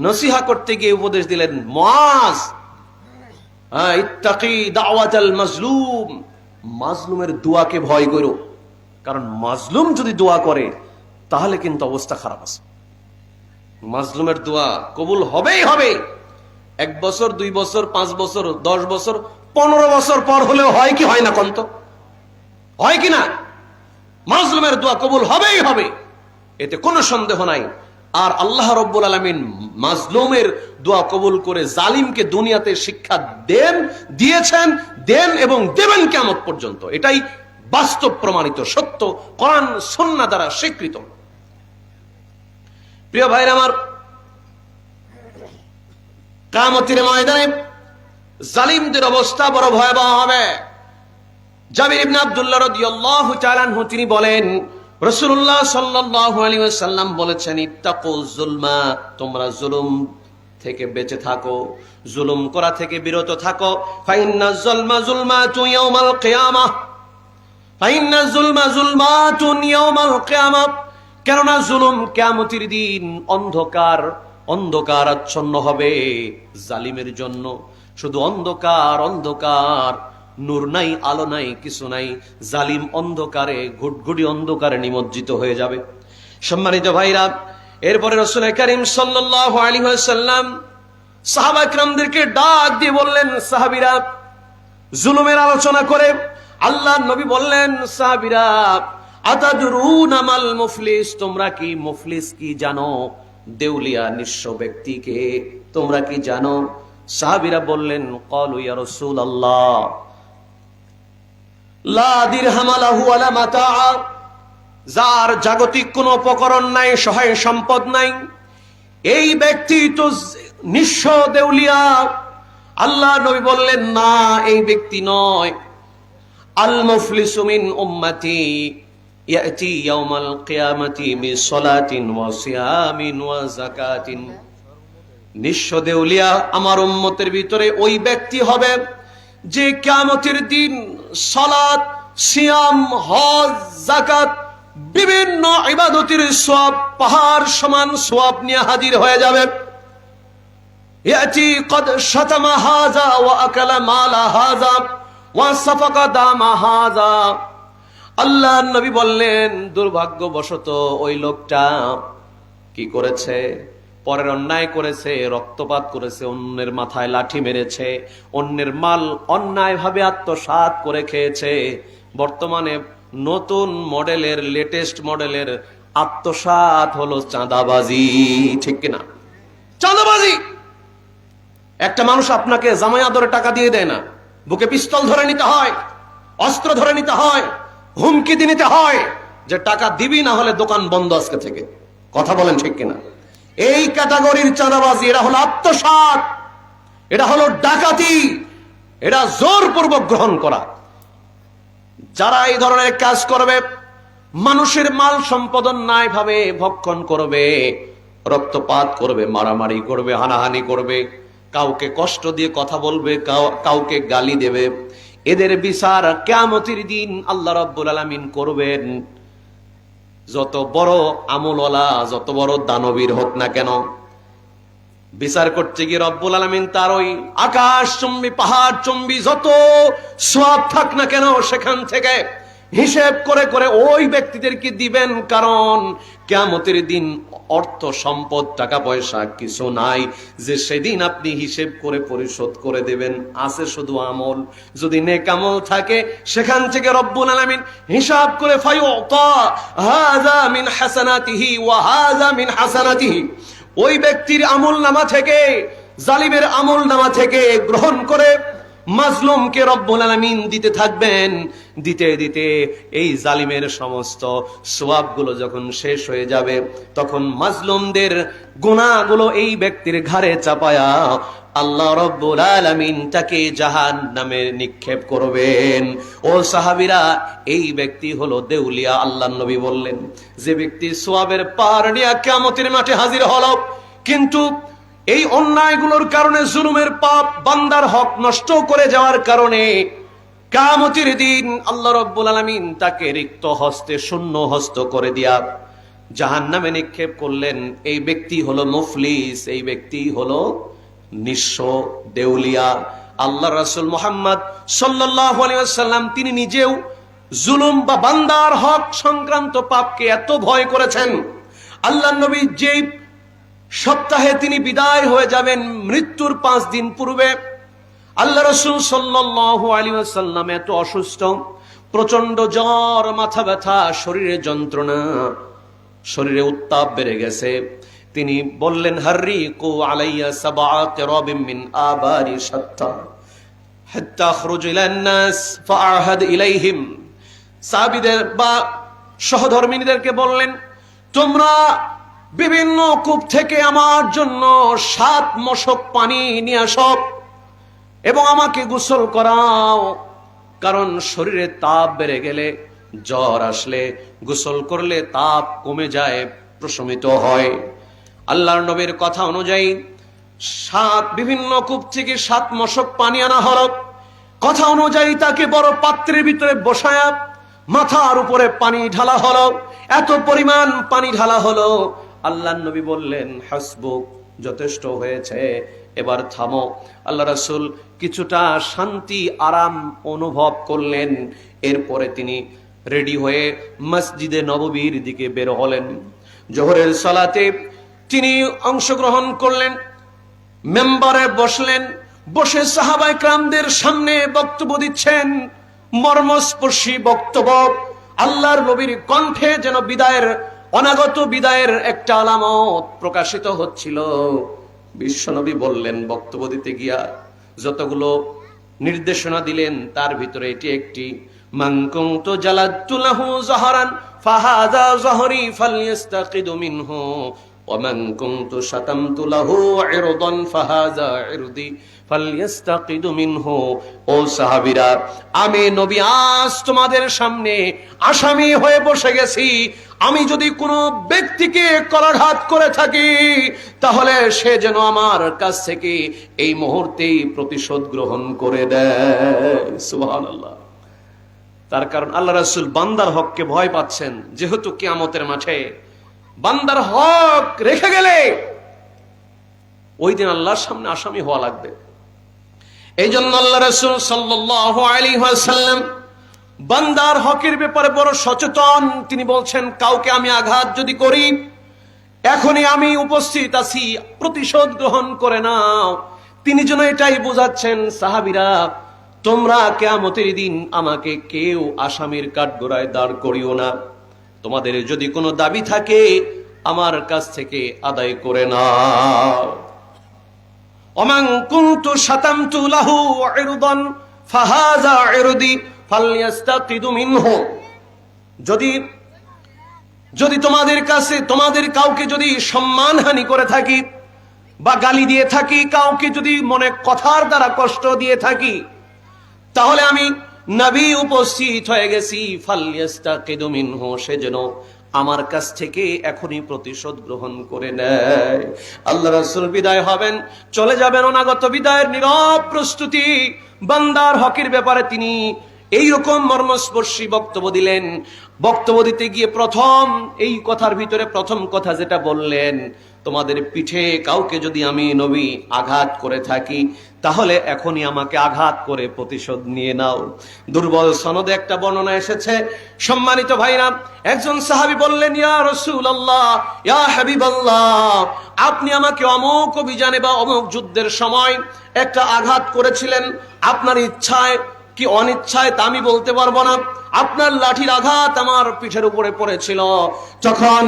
নসিহা করতে গিয়ে উপদেশ দিলেন, মুআজ ইত্তাকি দাওয়াতাল মাজলুম, মাজলুমের দোয়াকে ভয় করো, কারণ মাজলুম যদি দোয়া করে তাহলে কিন্তু অবস্থা খারাপ আছে। মাজলুমের দোয়া কবুল হবেই হবে, 1 বছর, 2 বছর, 5 বছর, 10 বছর, 15 বছর পর হলেও হয় কি হয় না, কন্ত হয় কি না? মাজলুমের দোয়া কবুল হবেই হবে, এতে কোনো সন্দেহ নাই। আর আল্লাহ রাব্বুল আলামিন মাজলুমের দোয়া কবুল করে জালিমকে দুনিয়াতে শিক্ষা দিয়েছেন, দেন এবং দেবেন কিয়ামত পর্যন্ত। এটাই বাস্তব প্রমাণিত সত্য, কোরআন সুন্নাহ দ্বারা স্বীকৃত। প্রিয় ভাইরা আমার, কিয়ামতের ময়দানে জালিমদের অবস্থা বড় ভয়াবহ হবে। জাবির ইবনে আব্দুল্লাহ রাদিয়াল্লাহু তাআলা আনহু তিনি বলেন, রাসূলুল্লাহ সাল্লাল্লাহু আলাইহি ওয়াসাল্লাম বলেছেন, ইত্তাকুজ জুলমা, তোমরা জুলুম থেকে বেঁচে থাকো, জুলুম করা থেকে বিরত থাকো। ফাইন্নাজ যুলমা যুলমাতুন ইয়াউমাল কিয়ামাহ, ফাইন্নাজ যুলমা যুলমাতুন ইয়াউমাল কিয়ামাহ, কেননা জুলুম কিয়ামতের দিন অন্ধকার আচ্ছন্ন হবে জালিমের জন্য, শুধু অন্ধকার, নূর নাই, আলো নাই, কিছু নাই, জালিম অন্ধকারে, ঘুটঘুটি অন্ধকারে নিমজ্জিত হয়ে যাবে। সম্মানিত ভাইরা, এরপরে রাসূল করিম সাল্লাল্লাহু আলাইহি ওয়াসাল্লাম সাহাবা কিরামদেরকে ডাক দিয়ে বললেন, সাহাবীরা, জুলুমের আলোচনা করে আল্লাহর নবী বললেন, সাহাবীরা, আতাদরুনা মাল মুফলিস, তোমরা কি মুফলিস কি জানো? দেউলিয়া নিঃস্ব ব্যক্তিকে তোমরা কি জানো? সাহাবীরা বললেন, ক্বালু ইয়া রাসূলুল্লাহ লা দিরহাম লাহু ওয়ালা মাতা, যার জাগতিক কোনো উপকরণ নাই, সহায় সম্পদ নাই, এই ব্যক্তি তো নিঃস্ব, দেউলিয়া। আল্লাহ নবী বললেন, না, এই ব্যক্তি নয়। আল মুফলিসু মিন উম্মতি ইয়াতি ইয়াউমাল কিয়ামাতি বিসসালাতিন ওয়া সিয়ামিন ওয়া যাকাতিন, নিঃস্ব দেউলিয়া আমার উম্মতের ভিতরে ওই ব্যক্তি হবে যে কিয়ামতের দিন সালাত, সিয়াম, হজ, যাকাত, বিভিন্ন ইবাদতের সওয়াব, পাহাড় সমান সওয়াব নিয়ে হাজির হয়ে যাবে। ইয়াতি কদ শাতামা হাযা ওয়া আকালা মালা হাযা ওয়া সাফাকা দামা হাযা। আল্লাহর নবী বললেন, দুর্ভাগ্যবশত ওই লোকটা কি করেছে? পরের অন্যায় করেছে, রক্তপাত করেছে, অন্যের মাথায় লাঠি মেরেছে, অন্যের মাল অন্যায়ভাবে আত্মসাৎ করে খেয়েছে। বর্তমানে নতুন মডেলের, লেটেস্ট মডেলের আত্মসাৎ হলো চাঁদাবাজি, ঠিক কিনা? চাঁদাবাজি। একটা মানুষ আপনাকে জামাই আদরে টাকা দিয়ে দেয় না, বুকে পিস্তল ধরে নিতে হয়, অস্ত্র ধরে নিতে হয়, হুমকি দিয়ে নিতে হয় যে টাকা দিবি, না হলে দোকান বন্ধ আজকে থেকে। কথা বলেন ঠিক কিনা? এই ক্যাটাগরির চাঁদাবাজি, এরা হলো আত্মসাৎ, এটা হলো ডাকাতি, এটা জোরপূর্বক গ্রহণ করা। যারা এই ধরনের কাজ করবে, মানুষের মাল সম্পদ অন্যায় ভাবে ভক্ষণ করবে, রক্তপাত করবে, মারামারি করবে, হানাহানি করবে, কাউকে কষ্ট দিয়ে কথা বলবে, কাউকে গালি দেবে, এদের বিচার কিয়ামতের দিন আল্লাহ রাব্বুল আলামিন করবেন। যত বড় আমলওয়ালা, যত বড় দানবীর হোক না কেন, বিচার করতে গিয়ে রব্বুল আলামিন তার ওই আকাশ চুম্বি, পাহাড় চুম্বি যত সওয়াব থাক না কেন, সেখান থেকে হিসেব করে করে ওই ব্যক্তিদেরকে দিবেন। কারণ কিয়ামতের দিন অর্থ সম্পদ, টাকা পয়সা কিছু নাই যে সেদিন আপনি হিসেব করে পরিশোধ করে দেবেন। আছে শুধু আমল। যদি নেক আমল থাকে সেখান থেকে রব্বুল আলামিন হিসাব করে ফায়ুতা হাযা মিন হাসানাতিহি ওয়া হাযা মিন হাসানাতিহি, ওই ব্যক্তির আমল নামা থেকে, জালিমের আমল নামা থেকে গ্রহণ করে মাজলুমকে রব্বুল আলামিন দিতে থাকবেন। দিতে দিতে এই জালিমের সমস্ত সওয়াবগুলো যখন শেষ হয়ে যাবে, তখন মাজলুমদের গুনাহগুলো এই ব্যক্তির ঘাড়ে চাপায়া আল্লাহ রব্বুল আলামিন তাকে জাহান্নামে নিক্ষেপ করবেন। ও সাহাবীরা, এই ব্যক্তি হলো দেউলিয়া। আল্লাহর নবী বললেন, যে ব্যক্তি সওয়াবের পাহাড় নিয়ে কিয়ামতের মাঠে হাজির হলো, কিন্তু এই অন্যায়গুলোর কারণে, জুলুমের পাপ, বান্দার হক নষ্ট করে যাওয়ার কারণে কিয়ামতের দিন আল্লাহ রাব্বুল আলামিন তাকে রিক্ত হস্তে, শূন্য হস্ত করে দিয়া জাহান্নামে নিক্ষেপ করলেন। এই ব্যক্তি হলো মুফলিস, এই ব্যক্তি হলো নিঃস্ব, দেউলিয়া। আল্লাহ রাসূল মুহাম্মদ সাল্লাল্লাহু আলাইহি ওয়াসাল্লাম তিনি নিজেও জুলুম বা বান্দার হক সংক্রান্ত পাপকে এত ভয় করেছেন। আল্লাহর নবী যেই সপ্তাহে তিনি বিদায় হয়ে যাবেন, মৃত্যুর 5 দিন পূর্বে, আল্লাহ রাসূল সাল্লাল্লাহু আলাইহি ওয়াসাল্লাম এত অসুস্থ, প্রচন্ড জ্বর, মাথা ব্যথা, শরীরে যন্ত্রণা, শরীরে উত্তাপ বেড়ে গেছে। তিনি বললেন, হাররিকু আলাইয়া সাবআত রাবিম মিন আবারি শাত্তা হাত্তা আখরুজ ইলান নাস ফাআহাদ ইলাইহিম। সাহাবীদের বা সহধর্মিনীদেরকে বললেন, তোমরা বিভিন্ন কূপ থেকে আমার জন্য 7 মশক পানি নিয়ে আসো এবং আমাকে গোসল করাও। কারণ শরীরে তাপ বেড়ে গেলে, জ্বর আসলে গোসল করলে তাপ কমে যায়, প্রশমিত হয়। আল্লাহর নবীর কথা অনুযায়ী বিভিন্ন কূপ থেকে 7 মশক পানি আনা হলো। কথা অনুযায়ী তাকে বড় পাত্রের ভিতরে বসায়া মাথার উপরে পানি ঢালা হলো। এত পরিমাণ পানি ঢালা হলো, আল্লাহর নবী বললেন, হাসবুক, যথেষ্ট হয়েছে, এবার থামো। আল্লাহ রাসূল কিছুটা শান্তি, আরাম অনুভব করলেন। এরপরে তিনি রেডি হয়ে মসজিদে নববীর দিকে বের হলেন। জোহরের সালাতে তিনি অংশগ্রহণ করলেন, মেম্বারে বসলেন, বসে সাহাবায়ে কেরামদের সামনে বক্তব্য দিচ্ছেন। মর্মস্পর্শী বক্তব্য, আল্লাহর নবীর কণ্ঠে যেন বিদায়ের, অনাগত বিদায়ের একটা আলামত প্রকাশিত হচ্ছিল। বিশ্বনবী বললেন, বক্তব্য দিতে গিয়া যতগুলো নির্দেশনা দিলেন তার ভিতরে এটি একটি, মান কুনতু জালাদতু লাহু যাহরান ফাহাযা যাহরি ফালইস্তাকিদু মিনহু ওয়া মান কুনতু শাতামতু লাহু ইরদান ফাহাযা ইরদি ফালইস্তাকিদু মিনহু। ও সাহাবীরা, আমি নবী আজ তোমাদের সামনে আসামি হয়ে বসে গেছি। আমি যদি কোনো ব্যক্তিকে কলাঘাত করে থাকি, তাহলে সে যেন আমার কাছ থেকে এই মুহূর্তেই প্রতিশোধ গ্রহণ করে দেয়। সুবহানাল্লাহ। তার কারণ আল্লাহ রাসূল বান্দার হককে ভয় পাচ্ছেন। যেহেতু কিয়ামতের মাঠে বান্দার হক রেখে গেলে ওই দিন আল্লাহর সামনে আসামি হওয়া লাগবে। এই জন্য আল্লাহ রাসূল সাল্লাল্লাহু আলাইহি ওয়াসাল্লাম বান্দার হকের ব্যাপারে বড় সচেতন। তিনি বলছেন, কাউকে আমি আঘাত যদি করি, এখনই আমি উপস্থিত আছি, প্রতিশোধ গ্রহণ করে নাও। তিনি যেন এটাই বোঝাচ্ছেন, সাহাবীরা, তোমরা কিয়ামতের দিন আমাকে কেউ আসামির কাঠগড়ায় দাঁড় করিও না। তোমাদের যদি কোনো দাবি থাকে আমার কাছ থেকে আদায় করে নাও। ওমান কুনতু শাতামতু লাহু ইরদান ফাহাযা ইরদি ফালইস্তাকিদু মিনহু। যদি তোমাদের কাছে, তোমাদের কাউকে যদি সম্মানহানি করে থাকি বা গালি দিয়ে থাকি, কাউকে যদি মনে কথার দ্বারা কষ্ট দিয়ে থাকি, তাহলে আমি নবী উপস্থিত হয়ে গেছি। ফালইস্তাকিদু মিনহু, সে যেন আমার কাছ থেকে এখনই প্রতিশোধ গ্রহণ করে নেয়। আল্লাহ রাসূল বিদায় হবেন, চলে যাবেন, অনাগত বিদায়ের নীরব প্রস্তুতি। বান্দার হকের ব্যাপারে তিনি এইরকম মর্মস্পর্শী বক্তব্য দিলেন। বক্তব্য দিতে গিয়ে প্রথম এই কথার ভিতরে প্রথম কথা যেটা বললেন, তোমাদের পিঠে কাউকে যদি আমি নবী আঘাত করে থাকি তাহলে এখনই আমাকে আঘাত করে প্রতিশোধ নিয়ে নাও। দুর্বল সনদে একটা বর্ণনা এসেছে। সম্মানিত ভাইরা, একজন সাহাবী বললেন, ইয়া রাসূলুল্লাহ, ইয়া হাবিবাল্লাহ, আপনি আমাকে অমুক অভিযানে বা অমুক যুদ্ধের সময় একটা আঘাত করেছিলেন, আপনার ইচ্ছায় কি অনিচ্ছায় তা আমি বলতে পারবো না। আপনার লাঠির আঘাত আমার পিঠের উপরে পড়েছিল। যখন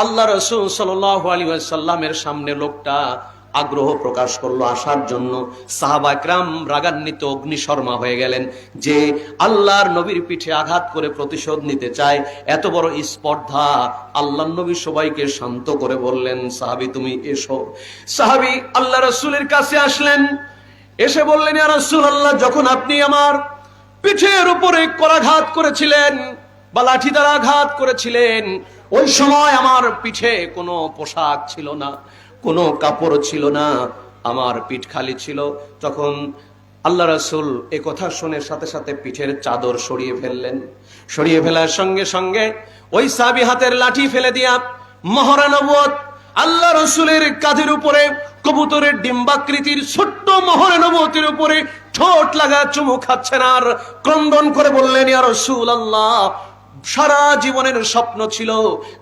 আল্লাহ রাসূল সাল্লাল্লাহু আলাইহি ওয়াসাল্লামের সামনে লোকটা আগ্রহ প্রকাশ করলো আসার জন্য, সাহাবা একরাম রাগান্বিত অগ্নিশর্মা হয়ে গেলেন যে আল্লাহর নবীর পিঠে আঘাত করে প্রতিশোধ নিতে চায়, এত বড় স্পর্ধা। আল্লাহর নবী সবাইকে শান্ত করে বললেন, সাহাবী তুমি এসো। সাহাবী আল্লাহ রাসূলের কাছে আসলেন, এসে বললেন, ইয়া রাসূলুল্লাহ, যখন আপনি আমার পিঠের উপরে করাঘাত করেছিলেন বা লাঠি দ্বারা আঘাত করেছিলেন, ওই সময় আমার পিঠে কোনো পোশাক ছিল না, কোনো কাপড় ছিল না, আমার পিঠ খালি ছিল। তখন আল্লাহ রাসূল এ কথা শুনে সাথে সাথে পিঠের চাদর সরিয়ে ফেললেন। সরিয়ে ফেলার সঙ্গে সঙ্গে ওই সাহাবী হাতের লাঠি ফেলে দিয়া মহরে নবুয়ত আল্লাহ রাসূলের কাঁধের উপরে কবুতরের ডিম্বাকৃতির ছোট্ট মহরে নবুয়তের উপরে ঠোঁট লাগা চুমু খাচ্ছেন আর ক্রন্দন করে বললেন, ইয়া রাসূলুল্লাহ, সারা জীবনের স্বপ্ন ছিল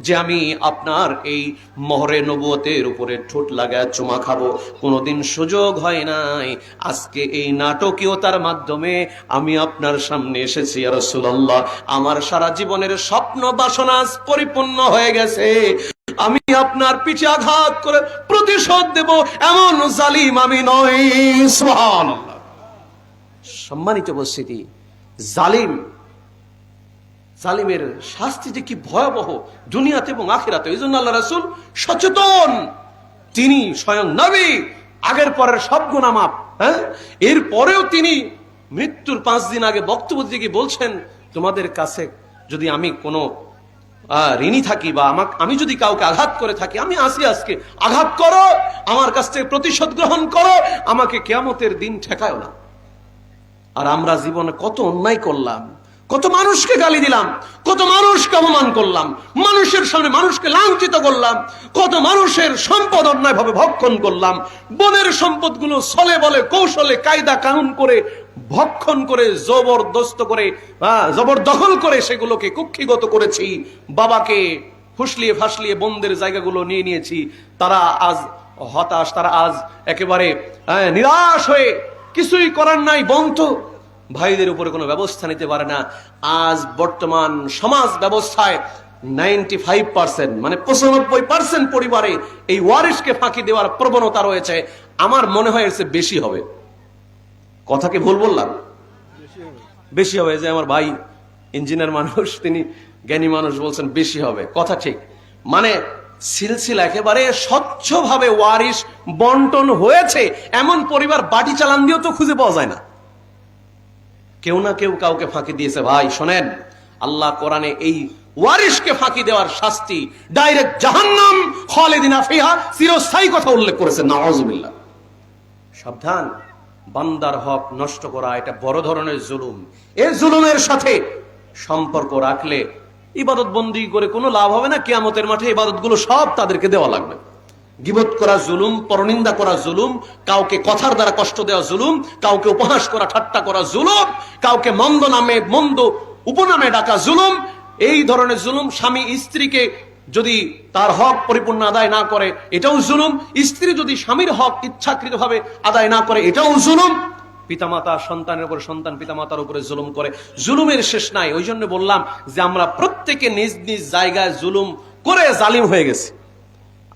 যে আমি আপনার এই মহরে নবুয়তের উপরে ঠোঁট লাগায় চুমা খাবো, কোনোদিন সুযোগ হয় নাই। আজকে এই নাটকীয়তার মাধ্যমে আমি আপনার সামনে এসেছি ইয়া রাসূলুল্লাহ। আমার সারা জীবনের স্বপ্ন বাসনা পরিপূর্ণ হয়ে গেছে। আমি আপনার পিঠে আঘাত করে প্রতিশোধ দেব, এমন জালিম আমি নই। সুবহানাল্লাহ। সম্মানিত উপস্থিতি, জালিমের শাস্তি যে কি ভয়াবহ দুনিয়াতে এবং আখিরাতে। এই জন্য আল্লাহ রাসূল সচেতন, তিনি স্বয়ং নবী, আগের পরের সব গুনাহ মাফ। এরপরেও তিনি মৃত্যুর 5 দিন আগে বক্তব্য দিয়ে বলছেন, তোমাদের কাছে যদি আমি কোনো ঋণী থাকি বা আমি যদি কাউকে আঘাত করে থাকি, আমি আসি, আজকে আঘাত করো, আমার কাছ থেকে প্রতিশোধ গ্রহণ করো, আমাকে কিয়ামতের দিন ঠেকায়ও না। আর আমরা জীবনে কত অন্যায় করলাম, কত মানুষকে গালি দিলাম, কত মানুষকে অপমান করলাম, মানুষের সামনে মানুষকে লাঞ্ছিত করলাম, কত মানুষের সম্পদ অন্যায়ভাবে ভক্ষণ করলাম, বনের সম্পদগুলো ছলে বলে কৌশলে কায়দা কানুন করে ভক্ষণ করে জবরদস্ত করে জবরদখল করে সেগুলোকে কুক্ষিগত করেছি। বাবাকে ফুসলিয়ে ফাসলিয়ে বন্ধের জায়গাগুলো নিয়ে নিয়েছি। তারা আজ হতাশ, তারা আজ একেবারে নিরাশ হয়ে কিছুই করার নাই, বন্ধ ভাইদের উপরে কোনো ব্যবস্থা নিতে পারে না। আজ বর্তমান সমাজ ব্যবস্থায় 95% মানে 95% পরিবারে এই ওয়ারিশকে ফাঁকি দেওয়ার প্রবণতা রয়েছে। আমার মনে হয় এর বেশি হবে। কথা কি ভুল বললাম? বেশি হবে। যে আমার ভাই ইঞ্জিনিয়ার মানুষ, তিনি জ্ঞানী মানুষ, বলছেন বেশি হবে। কথা ঠিক। মানে সিলসিলা একেবারে স্বচ্ছভাবে ওয়ারিশ বন্টন হয়েছে এমন পরিবার বাটি চালান দিয়েও তো খুঁজে পাওয়া যায় না। কেউ না কেউ কাউকে ফাঁকি দিয়েছে। ভাই শোনেন, আল্লাহ কোরআনে এই ওয়ারিশকে ফাঁকি দেওয়ার শাস্তি ডাইরেক্ট জাহান্নাম, খালিদিনা ফিহা, চিরস্থায়ী কথা উল্লেখ করেছেন। নাউযুবিল্লাহ। সাবধান, বান্দার হক নষ্ট করা এটা বড় ধরনের জুলুম। এই জুলুমের সাথে সম্পর্ক রাখলে ইবাদত বন্দি করে কোনো লাভ হবে না। কিয়ামতের মাঠে ইবাদতগুলো সব তাদেরকে দেওয়া লাগবে। গীবত করা জুলুম, পরনিন্দা করা জুলুম, কাউকে কথার দ্বারা কষ্ট দেওয়া জুলুম, কাউকে উপহাস করা ঠাট্টা করা জুলুম, কাউকে মন্দ নামে মন্দ উপনামে ডাকা জুলুম, এই ধরনের জুলুম। স্বামী স্ত্রীকে যদি তার হক পরিপূর্ণ আদায় না করে এটাও জুলুম। স্ত্রী যদি স্বামীর হক ইচ্ছাকৃতভাবে আদায় না করে এটাও জুলুম। পিতামাতা সন্তানের উপরে, সন্তান পিতামাতার উপরে জুলুম করে, জুলুমের শেষ নাই। ওই জন্য বললাম যে আমরা প্রত্যেকে নিজ নিজ জায়গায় জুলুম করে জালিম হয়ে গেছি।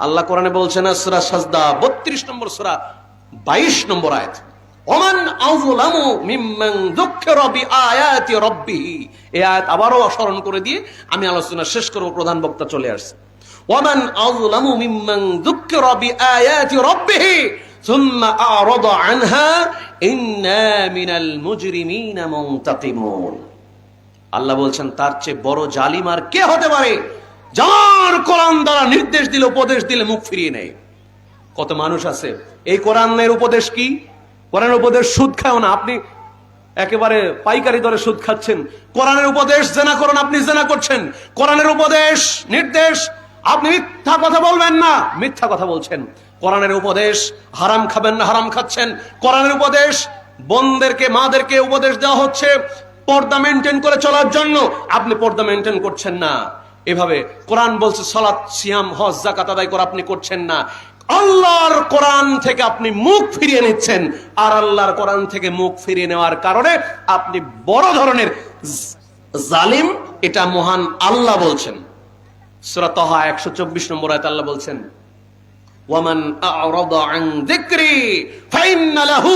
আল্লাহ কোরআনে বলছেন, সূরা সাজদা 32 নম্বর সূরা 22 নম্বর আয়াত, ওমান আযলামু মিম্মান যুক্কিরা বিআয়াতি রাব্বিহি। এই আয়াত আবারও স্মরণ করে দিয়ে আমি আলোচনা শেষ করব। প্রধান বক্তা চলে আসছে। ওমান আযলামু মিম্মান যুক্কিরা বিআয়াতি রাব্বিহি সুম্মা আ'রাদা আনহা ইন্না মিনাল মুজরিমিনা মুনতাকিমুন। আল্লাহ বলছেন তার চেয়ে বড় জালিম আর কে হতে পারে, যার কোরআন দ্বারা নির্দেশ দিলে, উপদেশ দিলে মুখ ফিরিয়ে নেয়। কত মানুষ আছে, এই কোরআনের উপদেশ কি? কোরআনের উপদেশ সুদ খাও না, আপনি একেবারে পাইকারি দরে সুদ খাচ্ছেন। কোরআনের উপদেশ জেনা করুন, আপনি জেনা করছেন। কোরআনের উপদেশ নির্দেশ আপনি মিথ্যা কথা বলবেন না, মিথ্যা কথা বলছেন। কোরআনের উপদেশ হারাম খাবেন না, হারাম খাচ্ছেন। কোরআনের উপদেশ বোনদেরকে, মাদেরকে উপদেশ দেওয়া হচ্ছে পর্দা মেনটেন করে চলার জন্য, আপনি পর্দা মেনটেন করছেন না। এভাবে কোরআন বলছে সালাত, সিয়াম, হজ, যাকাত আদায় করা, আপনি করছেন না। আল্লাহর কোরআন থেকে আপনি মুখ ফিরিয়ে নিচ্ছেন, আর আল্লাহর কোরআন থেকে মুখ ফিরিয়ে নেওয়ার কারণে আপনি বড় ধরনের জালিম। এটা মহান আল্লাহ বলছেন। সূরা তাহা 124 নম্বর আয়াতে আল্লাহ বলছেন, ওয়ামান আ'রাদা আন যিকরি ফাইন্না লাহু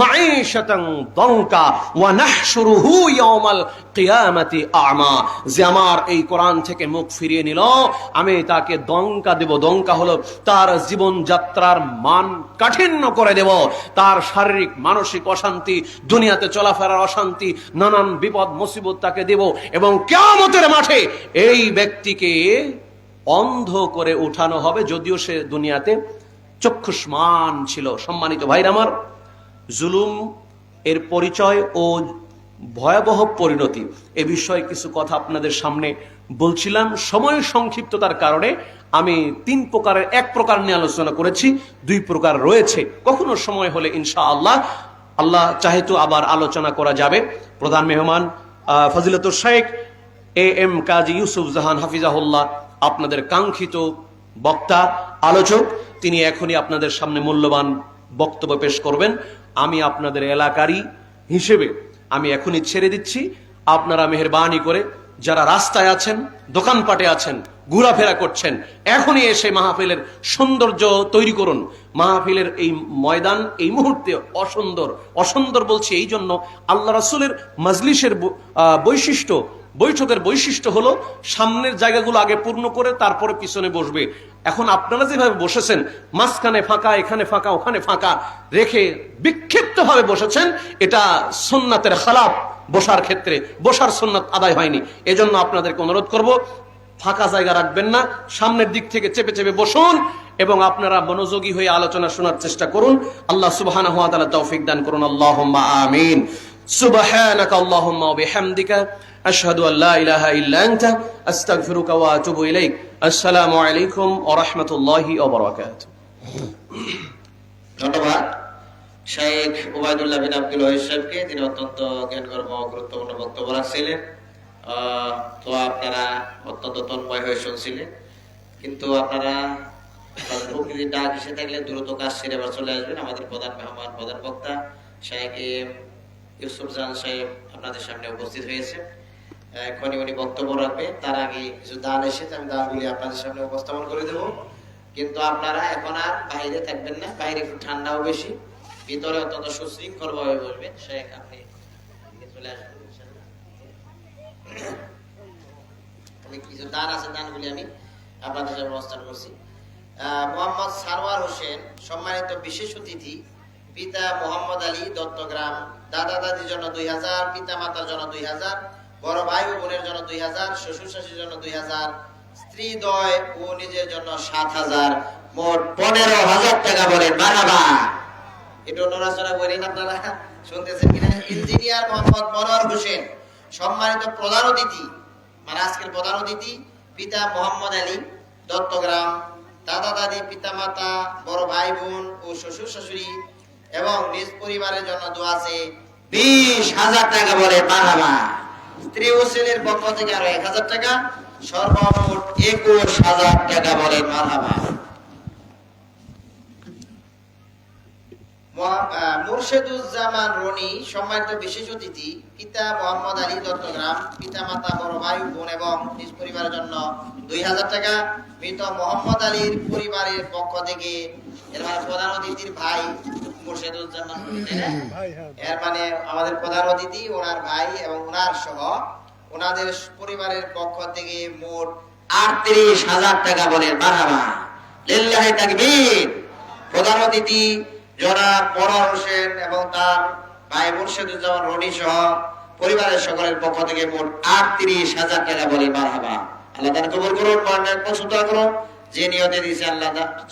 মাঈশাতান দানকা ওয়া নাহশুরুহু ইয়াওমাল কিয়ামাতি আ'মা। যে আমার এই কোরআন থেকে মুখ ফিরিয়ে নিল, আমি তাকে দঙ্কা দেব। দঙ্কা হলো তার জীবন যাত্রার মান কাঠিন্য করে দেব, তার শারীরিক মানসিক অশান্তি, দুনিয়াতে চলাফেরার অশান্তি, নানান বিপদ মুসিবত তাকে দেব, এবং কিয়ামতের মাঠে এই ব্যক্তিকে অন্ধ করে উঠানো হবে, যদিও সে দুনিয়াতে চক্ষুষ্মান ছিল। সম্মানিত ভাইরা আমার, জুলুম এর পরিচয় ও ভয়াবহ পরিণতি এ বিষয়ে কিছু কথা আপনাদের সামনে বলছিলাম। সময় সংক্ষিপ্ততার কারণে আমি 3 প্রকারের 1 প্রকার নিয়ে আলোচনা করেছি, 2 প্রকার রয়েছে। কখনো সময় হলে ইনশাআল্লাহ, আল্লাহ চাহে তো আবার আলোচনা করা যাবে। প্রধান মেহমান ফজিলতুর শেখ AM কাজী ইউসুফ জাহান হাফিজাহুল্লাহ, আপনাদের কাঙ্ক্ষিত বক্তা, আলোচক, তিনি এখনই আপনাদের সামনে মূল্যবান বক্তব্য পেশ করবেন। আমি আপনাদের এলাকারই হিসেবে আমি এখনই ছেড়ে দিচ্ছি। আপনারা মেহেরবানি করে যারা রাস্তায় আছেন, দোকানপাটে আছেন, ঘোরাফেরা করছেন, এখনই এসে মাহফিলের সৌন্দর্য তৈরি করুন। মাহফিলের এই ময়দান এই মুহূর্তে অসুন্দর। অসুন্দর বলছি এই জন্য, আল্লাহ রাসূলের মাজলিসের বৈশিষ্ট্য, বৈঠকের বৈশিষ্ট্য হলো সামনের জায়গাগুলো আগে পূর্ণ করে তারপরে পিছনে বসবে। এখন আপনারা যেভাবে বসেছেন, মাঝখানে ফাঁকা, এখানে ফাঁকা, ওখানে ফাঁকা রেখে বিক্ষিপ্ত ভাবে বসেছেন, এটা সুন্নাতের খেলাফ। বসার ক্ষেত্রে বসার সুন্নাত আদায় হয়নি। এজন্য আপনাদেরকে অনুরোধ করব, ফাঁকা জায়গা রাখবেন না, সামনের দিক থেকে চেপে চেপে বসুন এবং আপনারা মনোযোগী হয়ে আলোচনা শোনার চেষ্টা করুন। আল্লাহ সুবহানাহু ওয়া তাআলা তৌফিক দান করুন। আল্লাহুম্মা আমিন। সুবহানাকা আল্লাহুম্মা ওয়া বিহামদিকা আশহাদু আল লা ইলাহা ইল্লা আনতা আস্তাগফিরুকা ওয়া আতুবু ইলাইক। আসসালামু আলাইকুম ওয়া রাহমাতুল্লাহি ওয়া বারাকাতুহু। ধন্যবাদ শেখ ওবায়দুল্লাহ বিন আব্দুল ওয়াহিদ সাহেবকে, তিনি অত্যন্ত জ্ঞানগর্ভ গুরুত্বপূর্ণ বক্তব্য রাখছিলেন। তো আপনারা অত্যন্ত তন্ময় হয়ে শুনছিলেন, কিন্তু আপনারা প্রকৃতির ডাক এসে থাকলে দ্রুত কাজ সেরে আবার চলে আসবেন। আমাদের প্রধান মেহমান, প্রধান বক্তা শেখ AM ইউসুফ জাহান সাহেব আপনাদের সামনে উপস্থিত হয়েছে। এখনই উনি বক্তব্য রাখবে, তার আগে কিছু দান এসেছে, আমি দানগুলি আপনাদের সামনে উপস্থাপন করে দেব। কিন্তু আপনারা এখন আর বাইরে থাকবেন না, বাইরে একটু ঠান্ডাও বেশি, ভিতরে অত্যন্ত সুশৃঙ্খল ভাবে বসবেন। শেখ আপনি চলে আসবেন। আমি কিছু দান আছে, দানগুলি আমি আপনাদের সামনে উপস্থাপন করছি। মোহাম্মদ সারওয়ার হোসেন, সম্মানিত বিশেষ অতিথি, পিতা মোহাম্মদ আলী, দত্তগ্রাম, দাদা দাদির জন্য 2000, পিতা মাতার জন্য 2000, বড় ভাই ও বোনের জন্য 2000, শ্বশুর শাশুড়ির জন্য 2000, স্ত্রী দ্বয় ও নিজের জন্য 7000, মোট 15000 টাকা বলেন মারহাবা। এটা নড়াচড়া করেন, আপনারা শুনতেছেন কিনা? ইঞ্জিনিয়ার মোহাম্মদ মনোয়ার হোসেন, সম্মানিত প্রধান অতিথি, মানে আজকের প্রধান অতিথি, পিতা মোহাম্মদ আলী, দত্তগ্রাম, দাদা দাদি, পিতা মাতা, বড় ভাই বোন ও শ্বশুর শাশুড়ি এবং নিজ পরিবারের জন্য দোয়া আছে 20000 টাকা বলে মারহাবা। স্ত্রী ও ছেলের পক্ষ থেকে আরো 1000 টাকা, সর্বমোট 21000 টাকা বলে মারহাবা। মুর্শেদুজ্জামান রনি, সম্মানিত বিশেষ অতিথি, পিতা মোহাম্মদ আলী, দত্তগ্রাম, পিতা মাতা, বড় ভাই বোন এবং নিজ পরিবারের জন্য 2000 টাকা। মৃত মোহাম্মদ আলীর পরিবারের পক্ষ থেকে, এর মানে প্রধান অতিথির ভাই মুর্শেদুজ্জামান রনি, এর মানে আমাদের প্রধান অতিথি, ওনার ভাই এবং ওনার সহ ওনাদের পরিবারের পক্ষ থেকে মোট 38000 টাকা বলে মারহাবা। লিল্লাহি তাকবীর। প্রধান অতিথি জনাব মনোয়ার হোসেন এবং তার ভাই মুর্শেদুজ্জামান রনি সহ পরিবারের সকলের পক্ষ থেকে মোট 38,000 টাকা বলে মারহাবা। আল্লাহ তাআলা কবুল করুন, মনের পছন্দ করুন, যে নিয়তে দিয়েছে আল্লাহ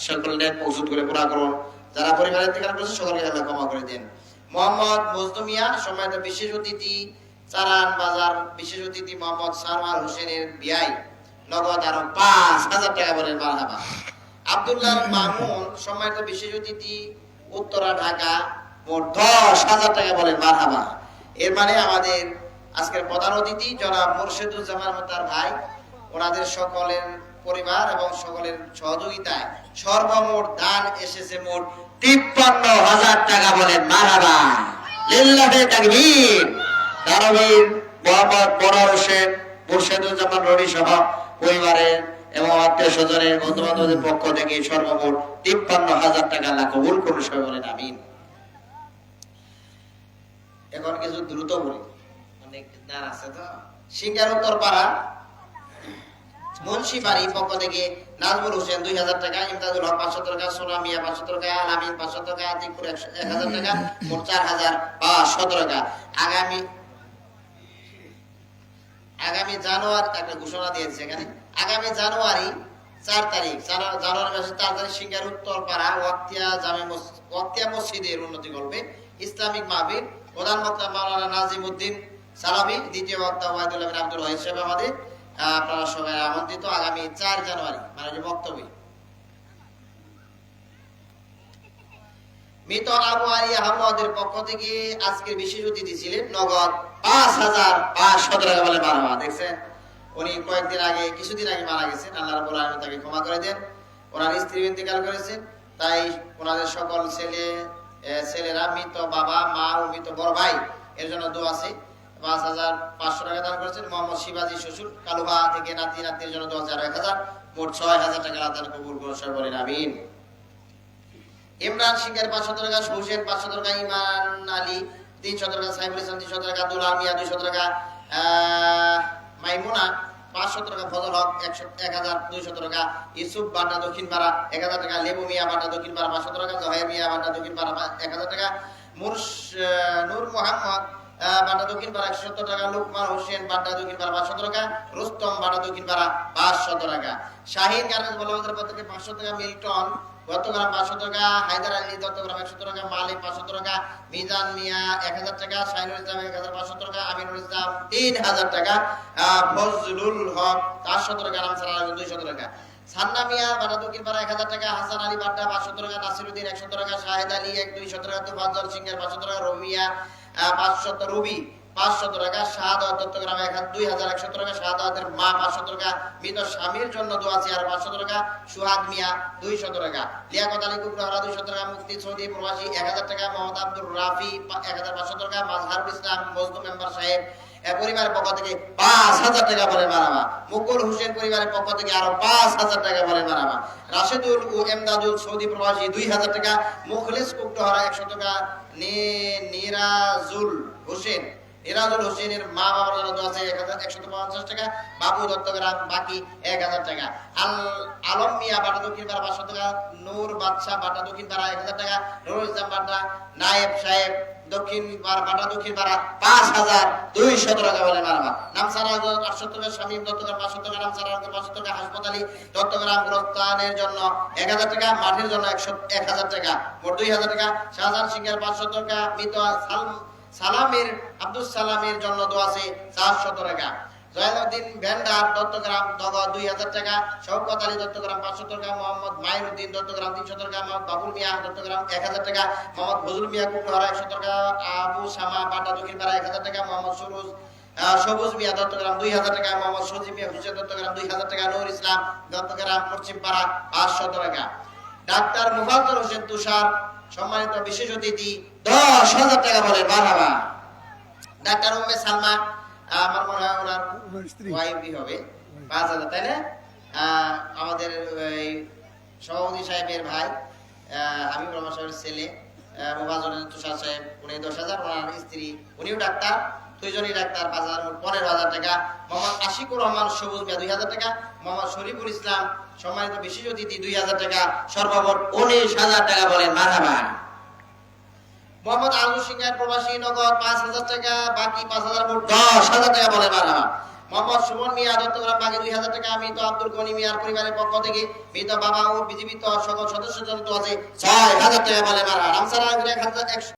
সকলের পছন্দ করে পুরা করুন। যারা পরিবারের থেকে করেছে সকলকে আল্লাহ ক্ষমা করে দেন। মোহাম্মদ মজনু মিয়া সম্মানিত বিশেষ অতিথি, চারান বাজার বিশেষ অতিথি মোহাম্মদ সারওয়ার হোসেনের বিয়াই, নগদ আরো 5,000 টাকা বলেন মারহাবা। আব্দুল্লাহ মামুন সম্মানিত বিশেষ অতিথি, উত্তরা ঢাকা, মোট 10,000 টাকা বলেন মারহাবা। এর মানে আমাদের আজকের প্রধান অতিথি জনাব মুর্শিদুজ্জামান তার ভাই, ওনাদের সকলের পরিবার এবং সকলের সহযোগিতায় সর্বমোট দান এসেছে মোট 53,000 টাকা বলেন মারহাবা। লিল্লাহি তাকবীর। দানবীর মোহাম্মদ মনোয়ার হোসেন, মুর্শিদুজ্জামান রনি সহ পরিবারের এবং আত্মীয় স্বজনের বন্ধু বান্ধবদের পক্ষ থেকে সর্বমোট 53,000 টাকা আল্লাহ কবুল করুন, সবাই বলেন আমিন। এখন কিছু দ্রুত বলি, অনেক দান আছে তো। সিঙ্গার উত্তর পাড়া মুন্সিবাড়ি পক্ষ থেকে নাজমুল হোসেন 2,000 টাকা, ইমতাজুল হক 500 টাকা, সোনা মিয়া 500 টাকা, আলামিন 500 টাকা, আতিকুর 1,000 টাকা, মোট 4,500 টাকা। আগামী জানুয়ারি একটা ঘোষণা দিয়েছে এখানে, আগামী জানুয়ারি 4 তারিখ, জানুয়ারি মাসের 4 তারিখ সিঙ্গার উত্তর পাড়া ওয়াক্তিয়া মসজিদের উন্নতি করবে ইসলামিক মাহফিল। প্রধান বক্তা মাওলানা নাজিম উদ্দিন সালামি, দ্বিতীয় বক্তা ওয়াহিদুল আমিন আব্দুল ওয়াহিদ সাহেব আমাদের। আপনারা সবাই আমন্ত্রিত আগামী 4 জানুয়ারি মানে বক্তব্য। মৃত আবু আলী আহমদের পক্ষ থেকে আজকের বিশেষ অতিথি ছিলেন নগদ 5,500 টাকা বলে মারহাবা। দেখছেন, উনি কয়েকদিন আগে কিছুদিন আগে মারা গেছেন, আল্লাহ রাব্বুল আলামিন তাকে ক্ষমা করে দেন। ওনার স্ত্রী ইন্তেকাল করেছেন, তাই ওনাদের সকল ছেলেরা, মৃত বাবা মা ও মৃত বড় ভাই এর জন্য দোয়া আছে। 5,500 টাকা দান করেছেন। মোহাম্মদ শিবাজি শ্বশুর কালুবা থেকে নাতির জন্য দোয়া 1,000, মোট 6,000 টাকা দান কবুল করুন, সবাই বলেন আমিন। ইমরান সিংহের 500 টাকা, হোসেন 500 টাকা, ইমান আলী 300 টাকা, সাইফুল ইসলাম 300 টাকা, দুলাল মিয়া 200 টাকা, মাইমুনা 500 টাকা, ফজল হক 1,200 টাকা, ইউসুফ বাটা দক্ষিণ পাড়া 1,000 টাকা, লেবু মিয়া বাটা দক্ষিণ পাড়া 500 টাকা, জহের মিয়া বাটা দক্ষিণ পাড়া 1,000 টাকা, নূর মোহাম্মদ বাটা দক্ষিণ পাড়া 170 টাকা, লুকমান হোসেন বাটা দক্ষিণ পাড়া 500 টাকা, রুস্তম বাটা দক্ষিণ পাড়া 500 টাকা, শাহিন গার্মেন্টস বলবন্তের পর থেকে 500 টাকা, মিল্টন দত্তগ্রাম 500 টাকা, হায়দার আলী দত্তগ্রাম 100 টাকা, মালিক 500 টাকা, মিজান মিয়া 1,000 টাকা, শাহিনুল ইসলাম 1,500 টাকা, আমিনুল ইসলাম 3,000 টাকা, ফজলুল হক 400 টাকা, রামসার আলী 200 টাকা, সান্না মিয়া বাটা দক্ষিণ পাড়া 1,000 টাকা, হাসান আলী বাড্ডা 500 টাকা, নাসিরউদ্দিন 100 টাকা, শাহেদ আলী 200 টাকা, তুফাজ্জল সিংহের 500 টাকা, রবিয়া 500 রবি 500 টাকা, শাহাদাত দত্তগ্রাম 2,100 টাকা, শাহাদাতের মা 500 টাকা, মৃত স্বামীর জন্য দোয়া আছে আর 500 টাকা, সুহাগ মিয়া 200 টাকা, লিয়াকত আলী কুবরাহরা 200 টাকা, মুফতি সৌদি প্রবাসী 1,000 টাকা, মোহাম্মদ আব্দুর রাফি 1,500 টাকা, মাজহারুল ইসলাম মজনু মেম্বার সাহেব পরিবারের পক্ষ থেকে 5,000 টাকা বলে মারাবা। মুকুল হোসেন পরিবারের পক্ষ থেকে আরো 5,000 টাকা বলে মারাবা। রাশেদুল ও এমদাদুল সৌদি প্রবাসী 2,000 টাকা, মুখলিস কুবরাহরা 100 টাকা, নিরাজুল হোসেনের মা বাবার জন্য দোয়া আছে 1,150 টাকা, বাবু দত্তগ্রাম বাকি 1,000 টাকা, আলম মিয়া বাটা দক্ষিণ পাড়া 500 টাকা, নূর বাদশাহ বাটা দক্ষিণ পাড়া 1,000 টাকা, নুরুল ইসলাম বাটা নায়েব সাহেব বাটা দক্ষিণ পাড়া 5,200 টাকা বলে মারবা। নামসারা 800 টাকা, শামীম দত্তগ্রাম 500 টাকা, নামসারা 500 টাকা, হাসপাতালি দত্তগ্রাম গ্রস্তানের জন্য 1,000 টাকা, মাঠের জন্য 1,000 টাকা, মোট 2,000 টাকা, শাহজাহান সিংহের 500 টাকা, মৃত সালামের আব্দুল সালামের জন্য দোয়া আছে 400 টাকা, জয়নুদ্দিন ভেন্ডার দত্তগ্রাম নগদ 2,000 টাকা, শওকত আলী দত্তগ্রাম 500 টাকা, মোহাম্মদ মাইনুদ্দিন দত্তগ্রাম 300 টাকা, মোহাম্মদ বাবুল মিয়া দত্তগ্রাম 1,000 টাকা, মোহাম্মদ ফজলুল মিয়া কুকুরহারা 100 টাকা, আবু শামা বাটা দক্ষিণ পাড়া 1,000 টাকা, মোহাম্মদ সবুজ মিয়া দত্তগ্রাম 2,000 টাকা, মোহাম্মদ সজিব মিয়া হুসেন দত্তগ্রাম 2,000 টাকা, নূর ইসলাম দত্তগ্রাম পশ্চিম পাড়া 500 টাকা, ডাক্তার মুফাজ্জল হোসেন তুষার সম্মানিত বিশেষ অতিথি 10,000 টাকা বলে মারহাবা। ডাক্তার উম্মে সালমা আমার মনে হয় ওনার ওয়াইফই হবে 5,000, তাই না? আমাদের সভাপতি সাহেবের ভাই হাবিবুর রহমান সাহেবের ছেলে মুফাজ্জল তুষার সাহেব উনি 10,000, ওনার স্ত্রী উনিও ডাক্তার, দুইজনই ডাক্তার 5,000, 15,000 টাকা, মোহাম্মদ আশিকুর রহমান সবুজ মিয়া 2,000 টাকা, মোহাম্মদ শরীফুল ইসলাম সম্মানিত বিশেষ অতিথি 2,000 টাকা, সর্বমোট 19,000 টাকা বলেন মারহাবা। মোহাম্মদ আলু সিংহের প্রবাসী নগদ 5,000 টাকা, বাকি 5,000 মোট 10,000 টাকা বলে মারহাবা। মোহাম্মদ সুমন মিয়া দত্তগ্রাম বাকি 2,000 টাকা মৃত আব্দুল গনি মিয়ার পরিবারের পক্ষ থেকে মৃত বাবা ও বিজেপি সকল সদস্যদের জন্য 6,000 টাকা বলে মারহাবা। রামসারা 1,000